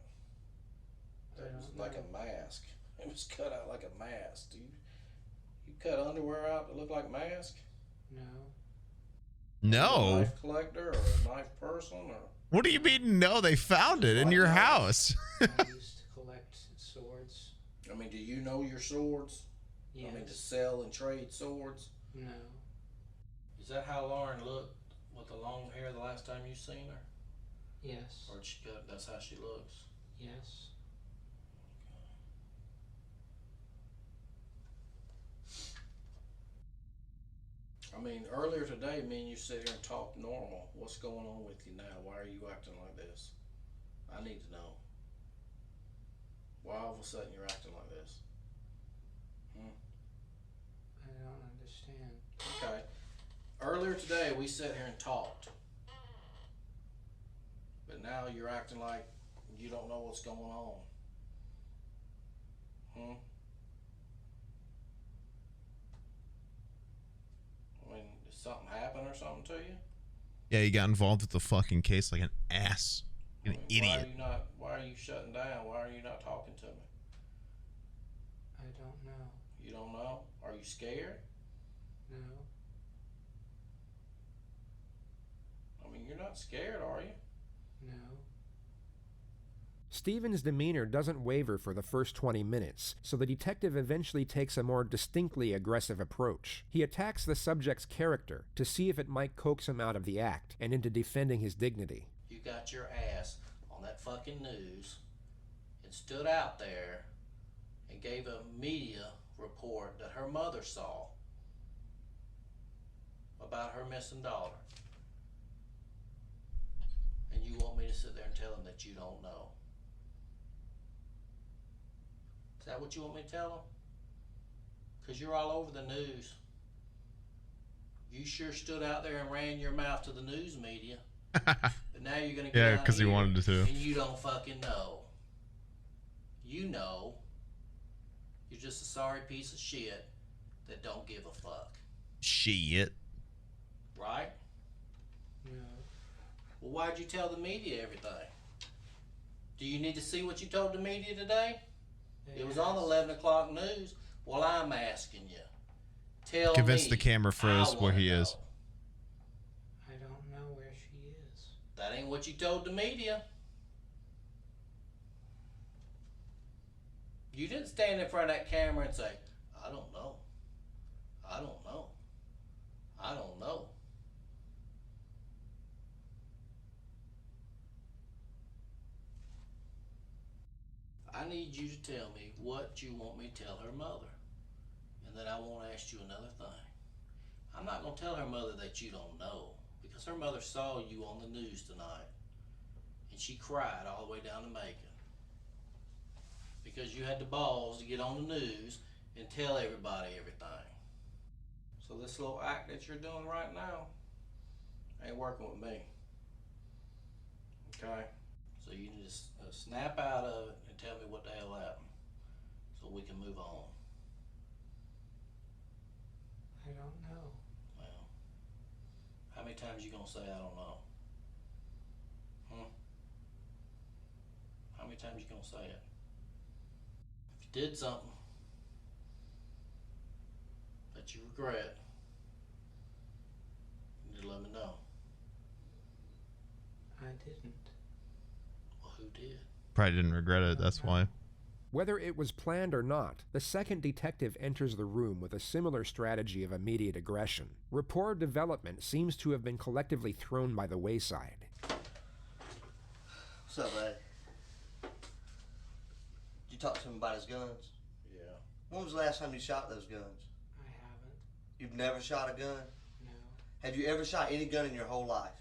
That was like a mask. It was cut out like a mask. You cut underwear out to look like a mask? No. No. A knife collector or a knife person or? What do you mean? No, they found it in your house. I used to collect swords. I mean, do you know your swords? Yes. I mean, to sell and trade swords? No. Is that how Lauren looked with the long hair the last time you seen her? Yes. Or she got, that's how she looks? Yes. I mean, earlier today, me and you sit here and talk normal. What's going on with you now? Why are you acting like this? I need to know. Why all of a sudden you're acting like this? I don't understand. Okay. Earlier today, we sat here and talked. But now you're acting like you don't know what's going on. I mean, did something happen or something to you? Yeah, he got involved with the fucking case like an ass. An idiot. Why are you shutting down? Why are you not talking to me? I don't know. You don't know? Are you scared? No. I mean, you're not scared, are you? No. Stephen's demeanor doesn't waver for the first 20 minutes, so the detective eventually takes a more distinctly aggressive approach. He attacks the subject's character to see if it might coax him out of the act and into defending his dignity. You got your ass on that fucking news and stood out there and gave a media report that her mother saw about her missing daughter. And you want me to sit there and tell him that you don't know? Is that what you want me to tell him? Because you're all over the news. You sure stood out there and ran your mouth to the news media. But now you're gonna get Yeah, out because he here wanted to. and you don't fucking know. You know. You're just a sorry piece of shit that don't give a fuck. Shit. Right? No. Well, why'd you tell the media everything? Do you need to see what you told the media today? It was on the 11 o'clock news. Well, I'm asking you. Tell Convince me. the camera froze I where wanna he is. I don't know where she is. That ain't what you told the media. You didn't stand in front of that camera and say, I don't know. I don't know. I don't know. I need you to tell me what you want me to tell her mother. And then I won't ask you another thing. I'm not going to tell her mother that you don't know, because her mother saw you on the news tonight. And she cried all the way down to Macon. Because you had the balls to get on the news and tell everybody everything. So this little act that you're doing right now ain't working with me. Okay? So you need to snap out of it and tell me what the hell happened so we can move on. I don't know. Well, how many times you gonna say I don't know? How many times you gonna say it? If you did something that you regret, you need to let me know. I didn't. Well, who did? Probably didn't regret it, that's why. Whether it was planned or not, the second detective enters the room with a similar strategy of immediate aggression. Rapport development seems to have been collectively thrown by the wayside. What's up, buddy? Did you talk to him about his guns? Yeah. When was the last time you shot those guns? I haven't. You've never shot a gun? No. Have you ever shot any gun in your whole life?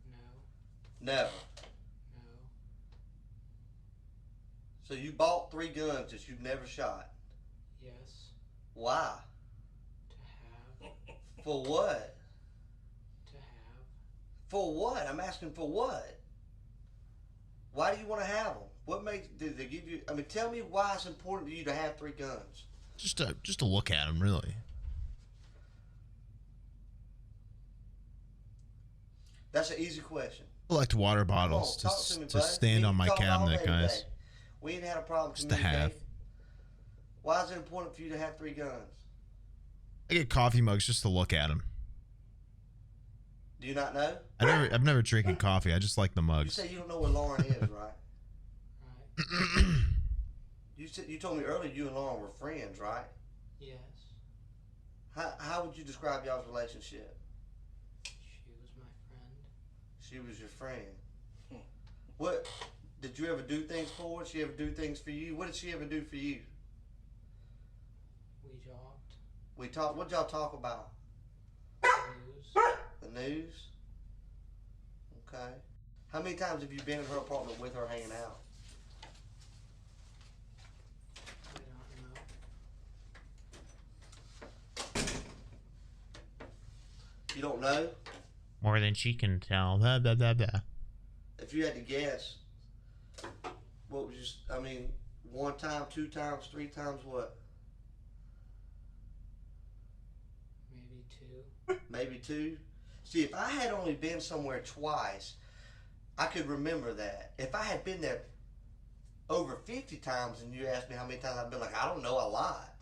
No. Never. No. So you bought 3 guns that you've never shot? Yes. Why? To have. For what? To have. For what? I'm asking for what? Why do you want to have them? What makes, did they give you, I mean, tell me why it's important to you to have 3 guns. Just to look at him, really. That's an easy question. Collect water Come on, bottles talk to me, to bud. stand We on my talked all cabinet, day guys. today. We ain't had a problem Just to have. communicating. Why is it important for you to have 3 guns? I get coffee mugs just to look at them. Do you not know? I've never drinking coffee. I just like the You mugs. say you don't know where Lauren is, right? Right. You told me earlier you and Lauren were friends, right? Yes. How would you describe y'all's relationship? She was my friend. She was your friend. What did you ever do things for her? Did she ever do things for you? What did she ever do for you? We talked. We talked. What y'all talk about? News. The news. Okay. How many times have you been in her apartment with her hanging out? I don't know. You don't know? More than she can tell. Blah, blah, blah, blah. If you had to guess, what would you, I mean, 1 time, 2 times, 3 times, what? Maybe 2. Maybe 2? See, if I had only been somewhere twice, I could remember that. If I had been there over 50 times and you asked me how many times I've been, like, I don't know, a lot.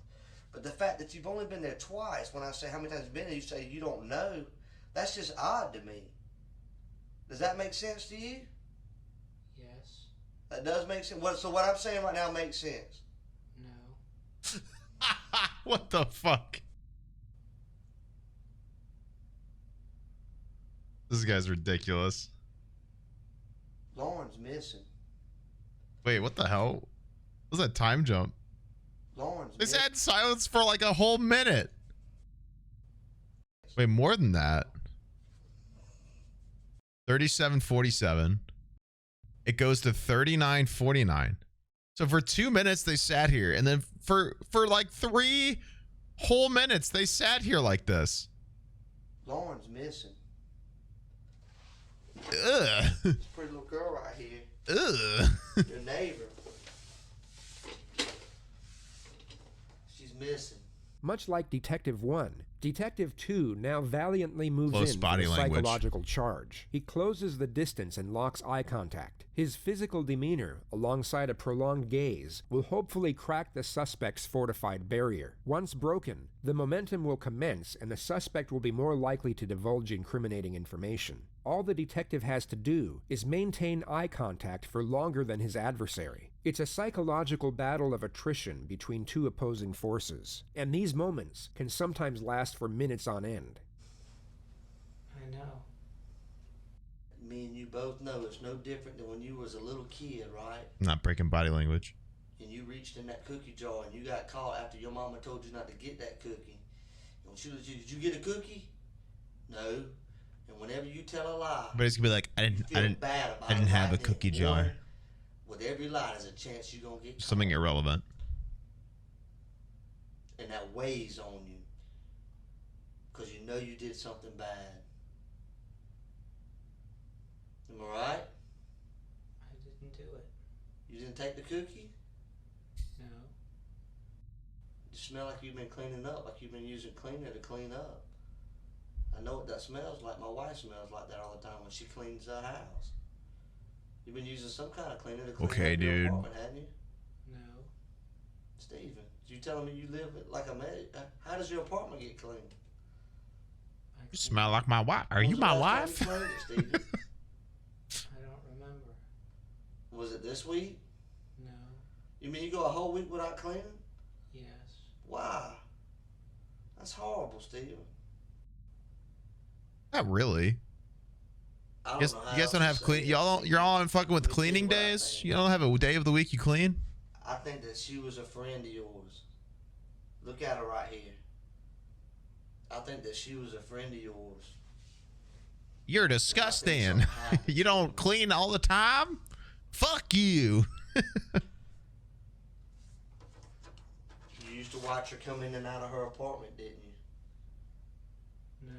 But the fact that you've only been there twice, when I say how many times you've been there, you say you don't know, that's just odd to me. Does that make sense to you? Yes. That does make sense. So what I'm saying right now makes sense. No. What the fuck? This guy's ridiculous. Lauren's missing. Wait, what the hell? What was that time jump? Lauren's They missing. had silence for like a whole minute. Wait, more than that. 37:47. It goes to 39:49. So for 2 minutes they sat here, and then for like 3 whole minutes they sat here like this. Lauren's missing. Ugh. This pretty little girl right here. Ugh. Your neighbor. She's missing. Much like Detective 1, Detective 2 now valiantly moves Close in body for the language. psychological charge. He closes the distance and locks eye contact. His physical demeanor, alongside a prolonged gaze, will hopefully crack the suspect's fortified barrier. Once broken, the momentum will commence and the suspect will be more likely to divulge incriminating information. All the detective has to do is maintain eye contact for longer than his adversary. It's a psychological battle of attrition between two opposing forces, and these moments can sometimes last for minutes on end. I know. Me and you both know it's no different than when you was a little kid, right? Not breaking body language. And you reached in that cookie jar and you got caught after your mama told you not to get that cookie. And when she was, did you get a cookie? No. And whenever you tell a lie, But it's gonna be like, I didn't have a cookie jar. With every lie, there's a chance you're gonna get caught. Something irrelevant. And that weighs on you. Because you know you did something bad. Am I right? I didn't do it. You didn't take the cookie? No. You smell like you've been cleaning up, like you've been using cleaner to clean up. I know what that smells like. My wife smells like that all the time when she cleans the house. You've been using some kind of cleaner to clean Okay, up your dude. apartment, hadn't you? No. Steven, you telling me you live like a man? How does your apartment get cleaned? You smell like my wife. Are When you was the my last time wife? you cleaned it, Steven? I don't remember. Was it this week? No. You mean you go a whole week without cleaning? Yes. Why? That's horrible, Steven. Not really. I You don't guys, know you how guys don't else have to clean. say Y'all it. don't. You're all in fucking with Let me tell you cleaning what I days. think. You don't have a day of the week you clean. I think that she was a friend of yours. Look at her right here. I think that she was a friend of yours. You're disgusting. something happened. You don't clean all the time. Fuck you. You used to watch her come in and out of her apartment, didn't you? No.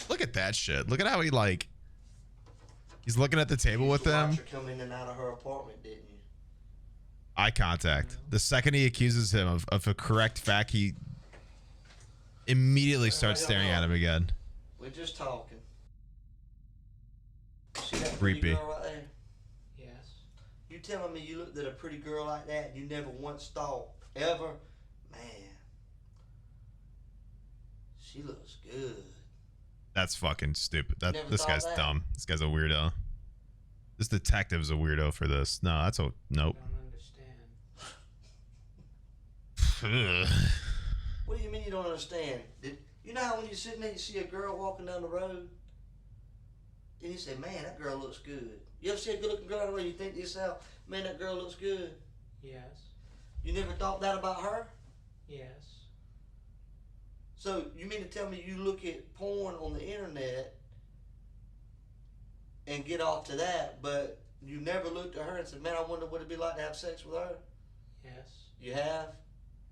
Look at that shit. Look at how he like. He's looking at the table You with used to them. watch her come in and out of her apartment, didn't you? Eye contact. The second he accuses him of a correct fact, he immediately starts staring at him again. We're just talking. See that pretty Creepy. girl right there? Yes. You telling me you looked at a pretty girl like that and you never once thought, ever, man, she looks good. That's fucking stupid. Never This thought guy's that. dumb. This guy's a weirdo. This detective's a weirdo for this. No, that's a nope. I don't understand. Ugh. What do you mean you don't understand? You know how when you're sitting there, you see a girl walking down the road, and you say, man, that girl looks good. You ever see a good-looking girl down the road, you think to yourself, man, that girl looks good. Yes. You never thought that about her? Yes. So you mean to tell me you look at porn on the internet and get off to that, but you never looked at her and said, man, I wonder what it'd be like to have sex with her? Yes. You have?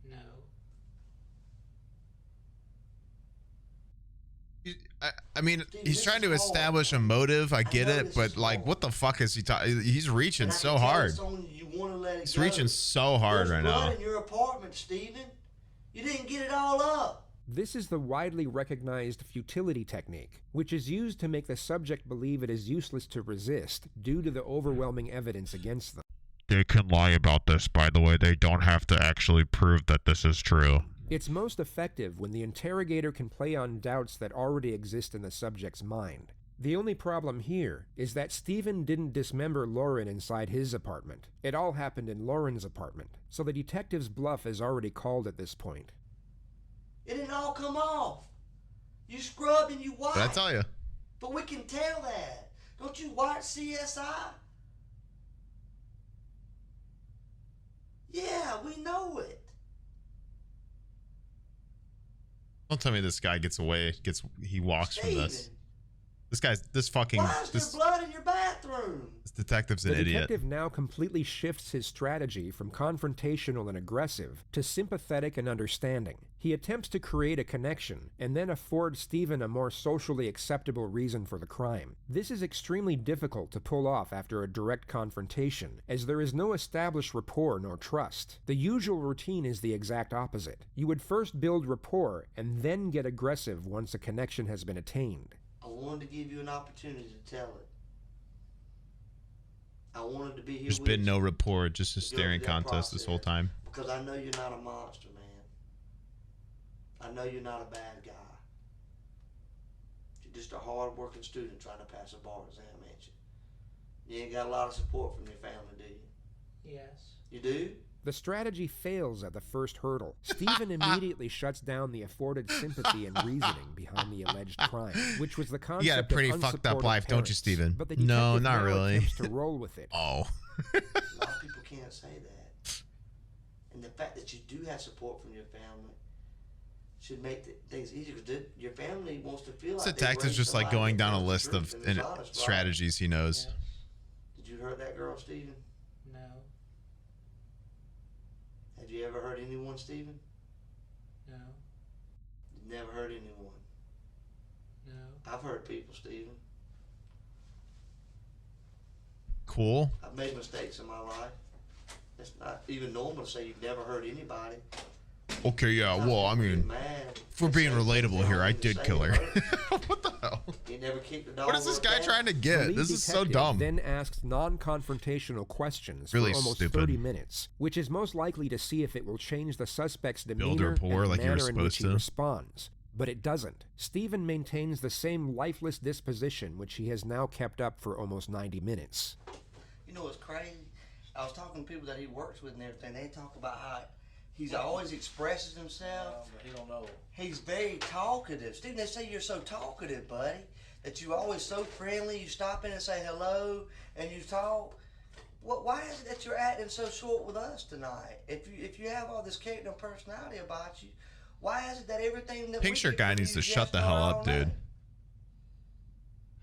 No. I mean, Steve, he's this trying is to establish a motive. I get know it, this but is like, hard. what the fuck is he talking? He's reaching And I so can tell hard. it's on you, you wanna let it He's go. reaching so hard There's right blood now. in your apartment, Steven. You didn't get it all up. This is the widely recognized futility technique, which is used to make the subject believe it is useless to resist due to the overwhelming evidence against them. They can lie about this, by the way. They don't have to actually prove that this is true. It's most effective when the interrogator can play on doubts that already exist in the subject's mind. The only problem here is that Stephen didn't dismember Lauren inside his apartment. It all happened in Lauren's apartment, so the detective's bluff is already called at this point. It didn't all come off. You scrubbed and you wiped. But I tell you, But we can tell that. Don't you watch CSI? Yeah, we know it. don't tell me this guy gets away. He walks from this. Steven, This fucking Why is there blood in your bathroom? this detective's an The idiot. detective now completely shifts his strategy from confrontational and aggressive to sympathetic and understanding. He attempts to create a connection and then afford Stephen a more socially acceptable reason for the crime. This is extremely difficult to pull off after a direct confrontation, as there is no established rapport nor trust. The usual routine is the exact opposite. You would first build rapport and then get aggressive once a connection has been attained. I wanted to give you an opportunity to tell it. I wanted to be here There's with been you no rapport, just a to go staring through that contest this whole process, time. because I know you're not a monster, man. I know you're not a bad guy. You're just a hard-working student trying to pass a bar exam, ain't you? You ain't got a lot of support from your family, do you? Yes. You do? The strategy fails at the first hurdle. Stephen immediately shuts down the afforded sympathy and reasoning behind the alleged crime, which was the concept You got a pretty of fucked up unsupportive life, don't you, parents. Stephen? But the No, detective not now really. attempts to roll with it. Oh. A lot of people can't say that. And the fact that you do have support from your family should make things easier. Because your family wants to feel This like detective's just like going down a list of strategies he knows. Yes. Did you hurt that girl, Stephen? No. Have you ever hurt anyone, Stephen? No. You never hurt anyone. No. I've hurt people, Stephen. Cool. I've made mistakes in my life. It's not even normal to say you've never hurt anybody. Okay, yeah, well, I mean, if we're being relatable here, I did kill her. What the hell? You never kicked the dog. What is this guy trying to The get? lead This is so detective dumb. Then asks non-confrontational questions Really for almost stupid. 30 minutes, which is most likely to see if it will change the suspect's Build demeanor rapport and like you were manner in which supposed he to. responds. But it doesn't. Stephen maintains the same lifeless disposition which he has now kept up for almost 90 minutes. You know what's crazy? I was talking to people that he works with and everything. They talk about how he's always expresses himself. But he don't know. He's very talkative. Stephen, they say you're so talkative, buddy, that you're always so friendly. You stop in and say hello, and you talk. Why is it that you're acting so short with us tonight? If you have all this character and personality about you, why is it that everything that Pink we shirt do guy for needs you to just shut the don't hell all up, know? dude.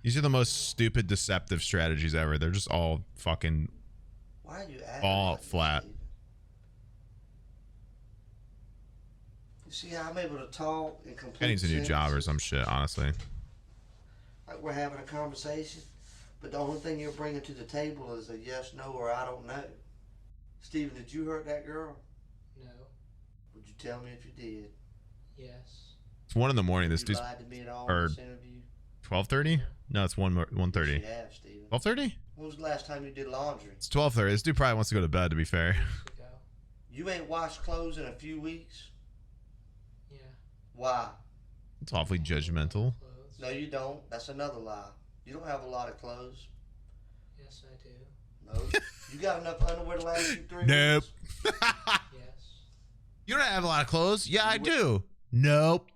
These are the most stupid, deceptive strategies ever. They're just all fucking Why are you acting all like this, flat. Stephen? You see how I'm able to talk and complete Guy needs a new job or sentences? some shit, honestly. Like we're having a conversation, but the only thing you're bringing to the table is a yes, no, or I don't know. Stephen, did you hurt that girl? No. Would you tell me if you did? Yes. It's 1 in the morning. This You dude's lied to me at all or in this interview? 12:30? No, it's 1:30. You have, Stephen. 12:30? When was the last time you did laundry? It's 12:30. This dude probably wants to go to bed, to be fair. Years ago. You ain't washed clothes in a few weeks? Yeah. Why? It's awfully judgmental. Clothes. No, you don't. That's another lie. You don't have a lot of clothes. Yes, I do. No. You got enough underwear to last you 3 Nope. weeks? Yes. You don't have a lot of clothes? Yeah, I do. Nope.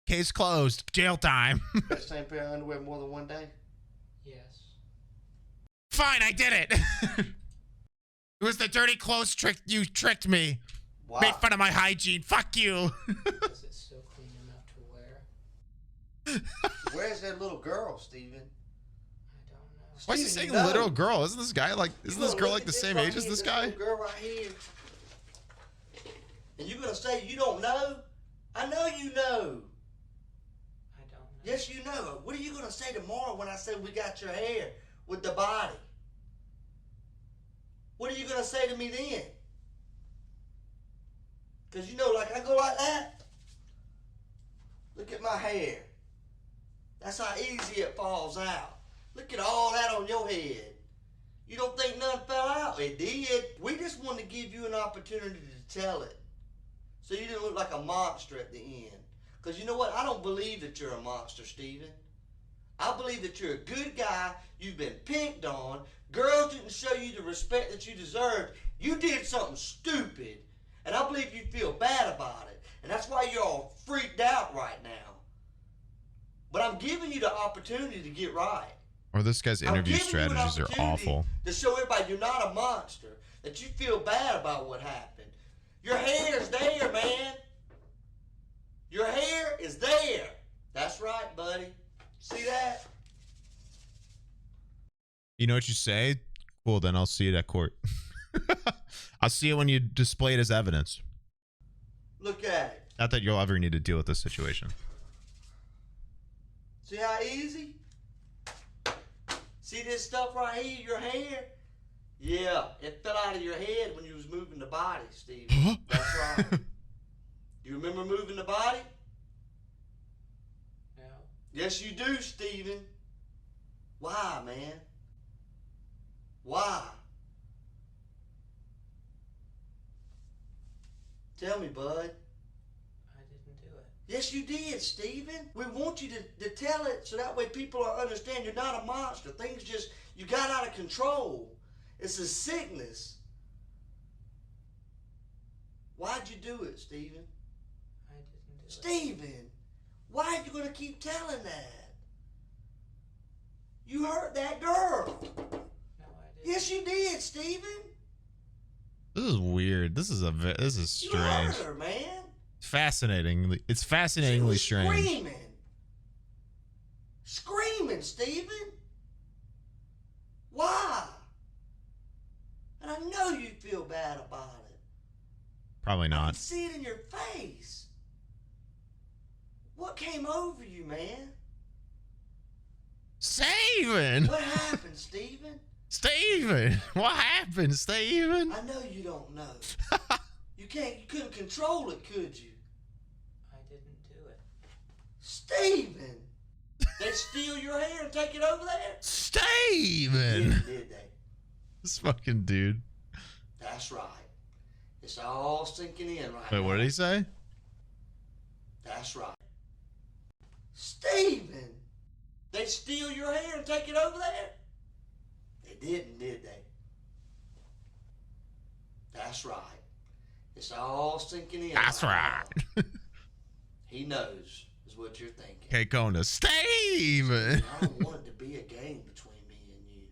Case closed. Jail time. That same pair of underwear more than one day? Yes. Fine, I did it. It was the dirty clothes trick. You tricked me. Why? Made fun of my hygiene. Fuck you. Is it still clean enough to wear? Where's that little girl, Stephen? I don't know. Why is he Stephen, saying you know. little girl? Isn't this guy like? You Isn't this gonna girl look like at the same right age as here, this guy? little girl right here. And you're gonna say you don't know? I know you know. I don't know. Yes, you know. What are you gonna say tomorrow when I say we got your hair with the body? What are you gonna say to me then? Cause you know, like I go like that. Look at my hair. That's how easy it falls out. Look at all that on your head. You don't think none fell out? It did. We just wanted to give you an opportunity to tell it. So you didn't look like a monster at the end. Because you know what? I don't believe that you're a monster, Stephen. I believe that you're a good guy. You've been picked on. Girls didn't show you the respect that you deserved. You did something stupid. And I believe you feel bad about it. And that's why you're all freaked out right now. But I'm giving you the opportunity to get right. Or this guy's I'm interview giving you an strategies are opportunity awful. To show everybody you're not a monster. That you feel bad about what happened. Your hair is there, man. Your hair is there. That's right, buddy. See that? You know what you say? Cool, then I'll see it at court. I'll see it when you display it as evidence. Look at it. Not that you'll ever need to deal with this situation. See how easy? See this stuff right here, your hair? Yeah, it fell out of your head when you was moving the body, Steve. That's right. You remember moving the body? No. Yes, you do, Steven. Why, man? Why? Tell me, bud. I didn't do it. Yes, you did, Steven. We want you to tell it so that way people will understand you're not a monster. Things just, you got out of control. It's a sickness. Why'd you do it, Steven? I didn't do it. Steven, why are you going to keep telling that? You hurt that girl. No, I didn't. Yes, you did, Steven. This is weird. This is You hurt strange. her, man. Fascinatingly, it's fascinatingly strange. Screaming, Steven. Why? And I know you feel bad about it. Probably I can not. see it in your face. What came over you, man? Steven! What happened, Steven? Steven! What happened, Steven? I know you don't know. You couldn't control it, could you? I didn't do it. Steven! They steal your hair and take it over there? Steven! Did they? This fucking dude. That's right. It's all sinking in right Wait, now. what did he say? That's right. Steven! They steal your hair and take it over there? They didn't, did they? That's right. It's all sinking in. That's right. He knows, is what you're thinking. Okay, Kona. Steven! I don't want it to be a game between me and you.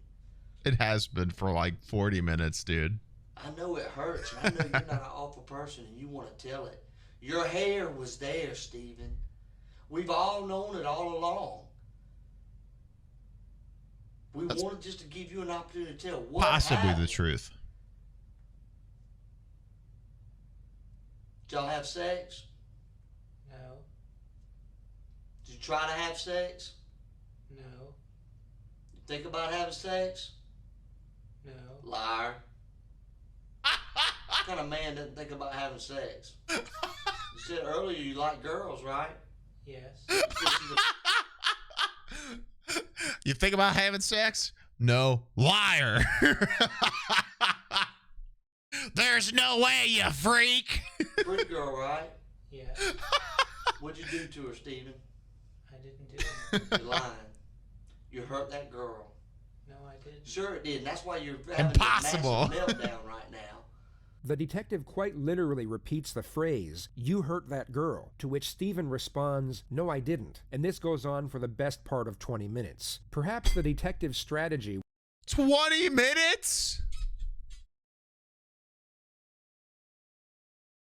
It has been for like 40 minutes, dude. I know it hurts, and I know you're not an awful person, and you want to tell it. Your hair was there, Steven. We've all known it all along. We wanted just to give you an opportunity to tell what Possibly happened. the truth. Did y'all have sex? No. Did you try to have sex? No. You think about having sex? No. Liar. What kind of man doesn't think about having sex? You said earlier you like girls, right? Yes. You think about having sex? No. Liar. There's no way, you freak. Pretty girl, right? Yes. What'd you do to her, Steven? I didn't do it. You're lying. You hurt that girl. No, I didn't. Sure it did. And that's why you're having Impossible. this massive meltdown right now. The detective quite literally repeats the phrase, "You hurt that girl," to which Stephen responds, "No, I didn't," and this goes on for the best part of 20 minutes. Perhaps the detective's strategy 20 minutes?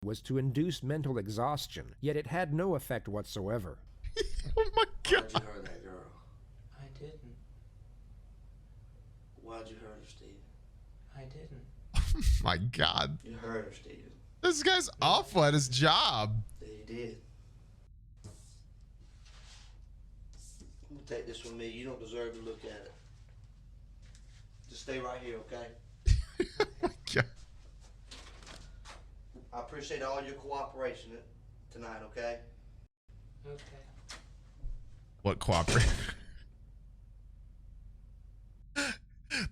was to induce mental exhaustion, yet it had no effect whatsoever. Oh my Why'd god. you hurt that girl? I didn't. Why'd you hurt her, Steven? I didn't. Oh my god. You hurt her, Steven. This guy's awful at his job. Yeah, you did. I'm gonna take this from me. You don't deserve to look at it. Just stay right here, okay? Oh my god. I appreciate all your cooperation tonight, okay? Okay. What cooperate?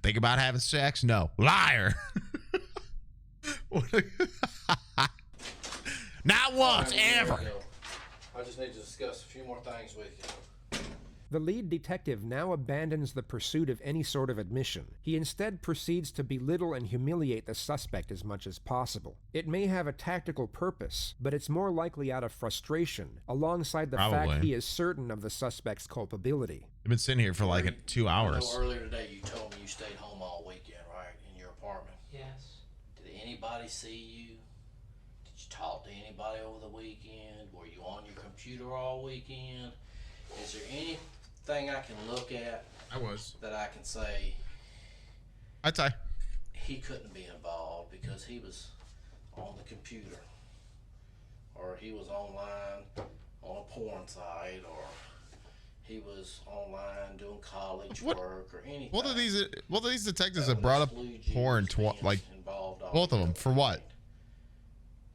Think about having sex? No. Liar. Not once, ever. I just need to discuss a few more things with you. The lead detective now abandons the pursuit of any sort of admission. He instead proceeds to belittle and humiliate the suspect as much as possible. It may have a tactical purpose, but it's more likely out of frustration, alongside the Probably. fact he is certain of the suspect's culpability. I've been sitting here for like 2 hours. I know earlier today you told me you stayed home all weekend, right? In your apartment. Yes. Did anybody see you? Did you talk to anybody over the weekend? Were you on your computer all weekend? Is there anything I can look at I was. that I can say, Hi, Ty. he couldn't be involved because he was on the computer, or he was online on a porn site, or he was online doing college work or anything. Both of these detectives have brought up porn like both of them for what?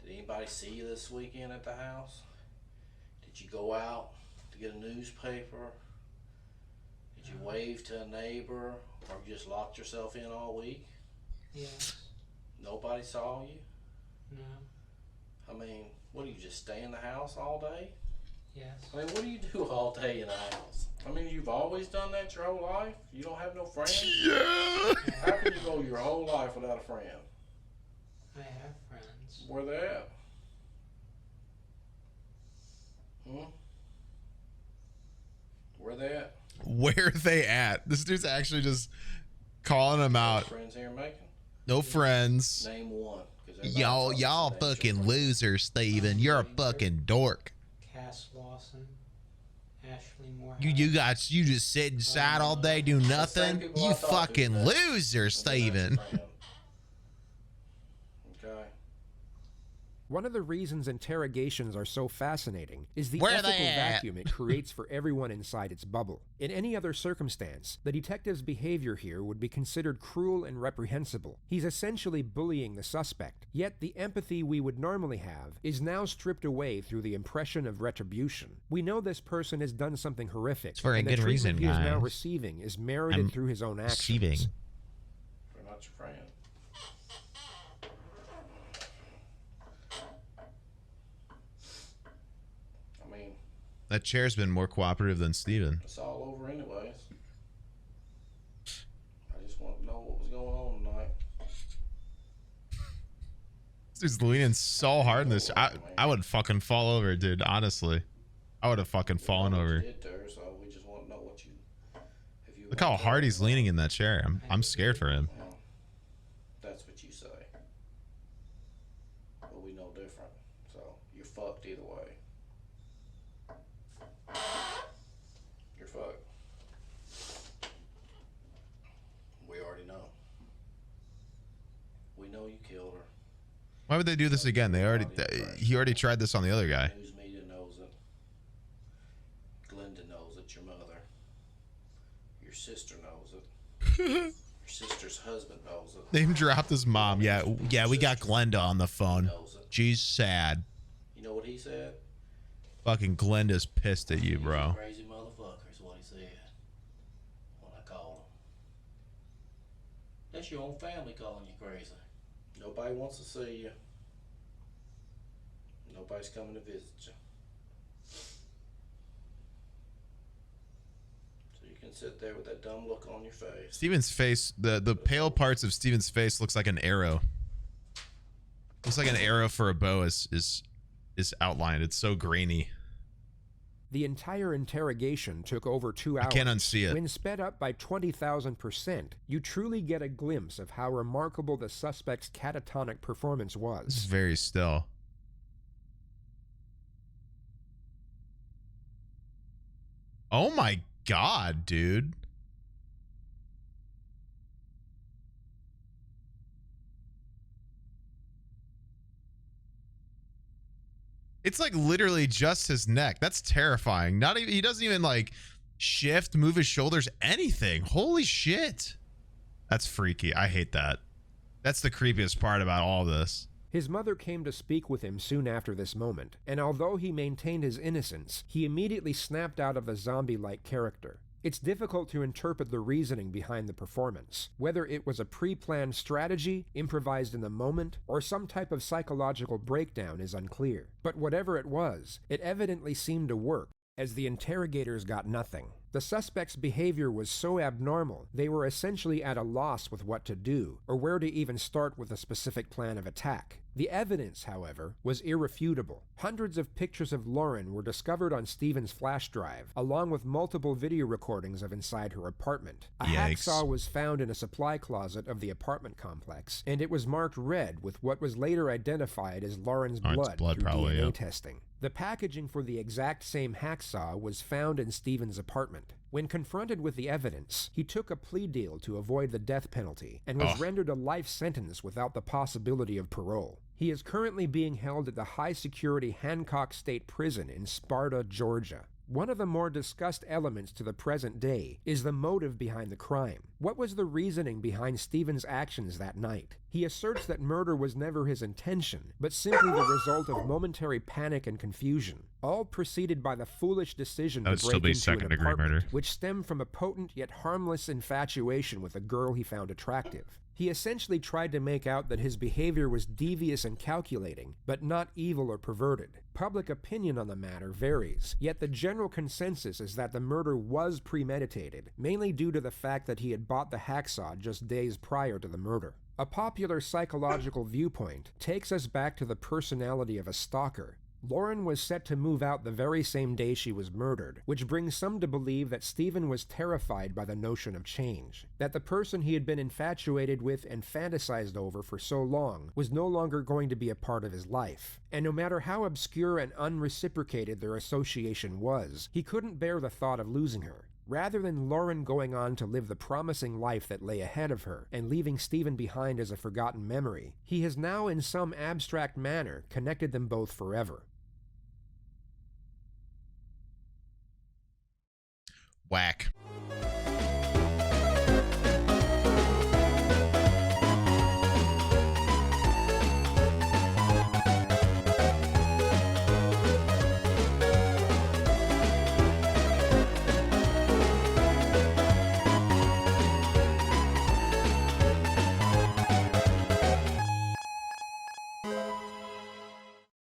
Did anybody see you this weekend at the house? Did you go out to get a newspaper? Did you wave to a neighbor, or you just locked yourself in all week? Yes. Nobody saw you? No. I mean, what do you just stay in the house all day? Yes. I mean, what do you do all day in the house? I mean, you've always done that your whole life? You don't have no friends? Yeah. How can you go your whole life without a friend? I have friends. Where they at? Where they at? Where are they at? This dude's actually just calling them out. Friends here making? No friends. Name one. Y'all fucking loser, Steven. You're a fucking dork. Cass Lawson. Ashley Moore. You just sit inside all day, do nothing. You fucking loser, Steven. Okay. One of the reasons interrogations are so fascinating is the Where ethical they at? vacuum it creates for everyone inside its bubble. In any other circumstance, the detective's behavior here would be considered cruel and reprehensible. He's essentially bullying the suspect, yet the empathy we would normally have is now stripped away through the impression of retribution. We know this person has done something horrific, It's for a and good the reason, treatment he is now guys. receiving is merited I'm through his own actions. receiving. We're not your friend. I mean, That chair's been more cooperative than Steven. it's all over anyways. I just want to know what was going on tonight. This dude's leaning so hard in this. I would fucking fall over, dude. Honestly, I would have fucking fallen over. Did there, so we just want to know what you. If you Look how hard he's leaning in that chair. I'm scared for him. Well, that's what you say. But we know different. So you're fucked either way. You're fucked. We already know. We know you killed her. Why would they do this again? He already tried this on the other guy. News media knows it. Glenda knows it. Your mother. Your sister knows it. Your sister's husband knows it. Name dropped his mom. Yeah, we got Glenda on the phone. She's sad. You know what he said? Fucking Glenda's pissed at you, bro. Crazy motherfucker is what he said when I called him. That's your own family calling you crazy. Nobody wants to see you. Nobody's coming to visit you. So you can sit there with that dumb look on your face. Steven's face, the pale parts of Steven's face looks like an arrow. Looks like an arrow for a bow is outlined. It's so grainy. The entire interrogation took over 2 hours. I can't unsee it. When sped up by 20,000%, you truly get a glimpse of how remarkable the suspect's catatonic performance was. This is very still. Oh my god, dude. It's like literally just his neck. That's terrifying. Not even, he doesn't even like shift, move his shoulders, anything. Holy shit. That's freaky. I hate that. That's the creepiest part about all this. His mother came to speak with him soon after this moment, and although he maintained his innocence, he immediately snapped out of the zombie-like character. It's difficult to interpret the reasoning behind the performance, whether it was a pre-planned strategy, improvised in the moment, or some type of psychological breakdown is unclear. But whatever it was, it evidently seemed to work, as the interrogators got nothing. The suspect's behavior was so abnormal, they were essentially at a loss with what to do, or where to even start with a specific plan of attack. The evidence, however, was irrefutable. Hundreds of pictures of Lauren were discovered on Steven's flash drive, along with multiple video recordings of inside her apartment. A hacksaw was found in a supply closet of the apartment complex, and it was marked red with what was later identified as Lauren's blood through DNA testing. The packaging for the exact same hacksaw was found in Steven's apartment. When confronted with the evidence, he took a plea deal to avoid the death penalty and was rendered a life sentence without the possibility of parole. He is currently being held at the high-security Hancock State Prison in Sparta, Georgia. One of the more discussed elements to the present day is the motive behind the crime. What was the reasoning behind Stephen's actions that night? He asserts that murder was never his intention, but simply the result of momentary panic and confusion, all preceded by the foolish decision to break into an apartment, which stemmed from a potent yet harmless infatuation with a girl he found attractive. He essentially tried to make out that his behavior was devious and calculating, but not evil or perverted. Public opinion on the matter varies, yet the general consensus is that the murder was premeditated, mainly due to the fact that he had bought the hacksaw just days prior to the murder. A popular psychological viewpoint takes us back to the personality of a stalker. Lauren was set to move out the very same day she was murdered, which brings some to believe that Stephen was terrified by the notion of change, that the person he had been infatuated with and fantasized over for so long was no longer going to be a part of his life. And no matter how obscure and unreciprocated their association was, he couldn't bear the thought of losing her. Rather than Lauren going on to live the promising life that lay ahead of her and leaving Stephen behind as a forgotten memory, he has now in some abstract manner connected them both forever. Whack.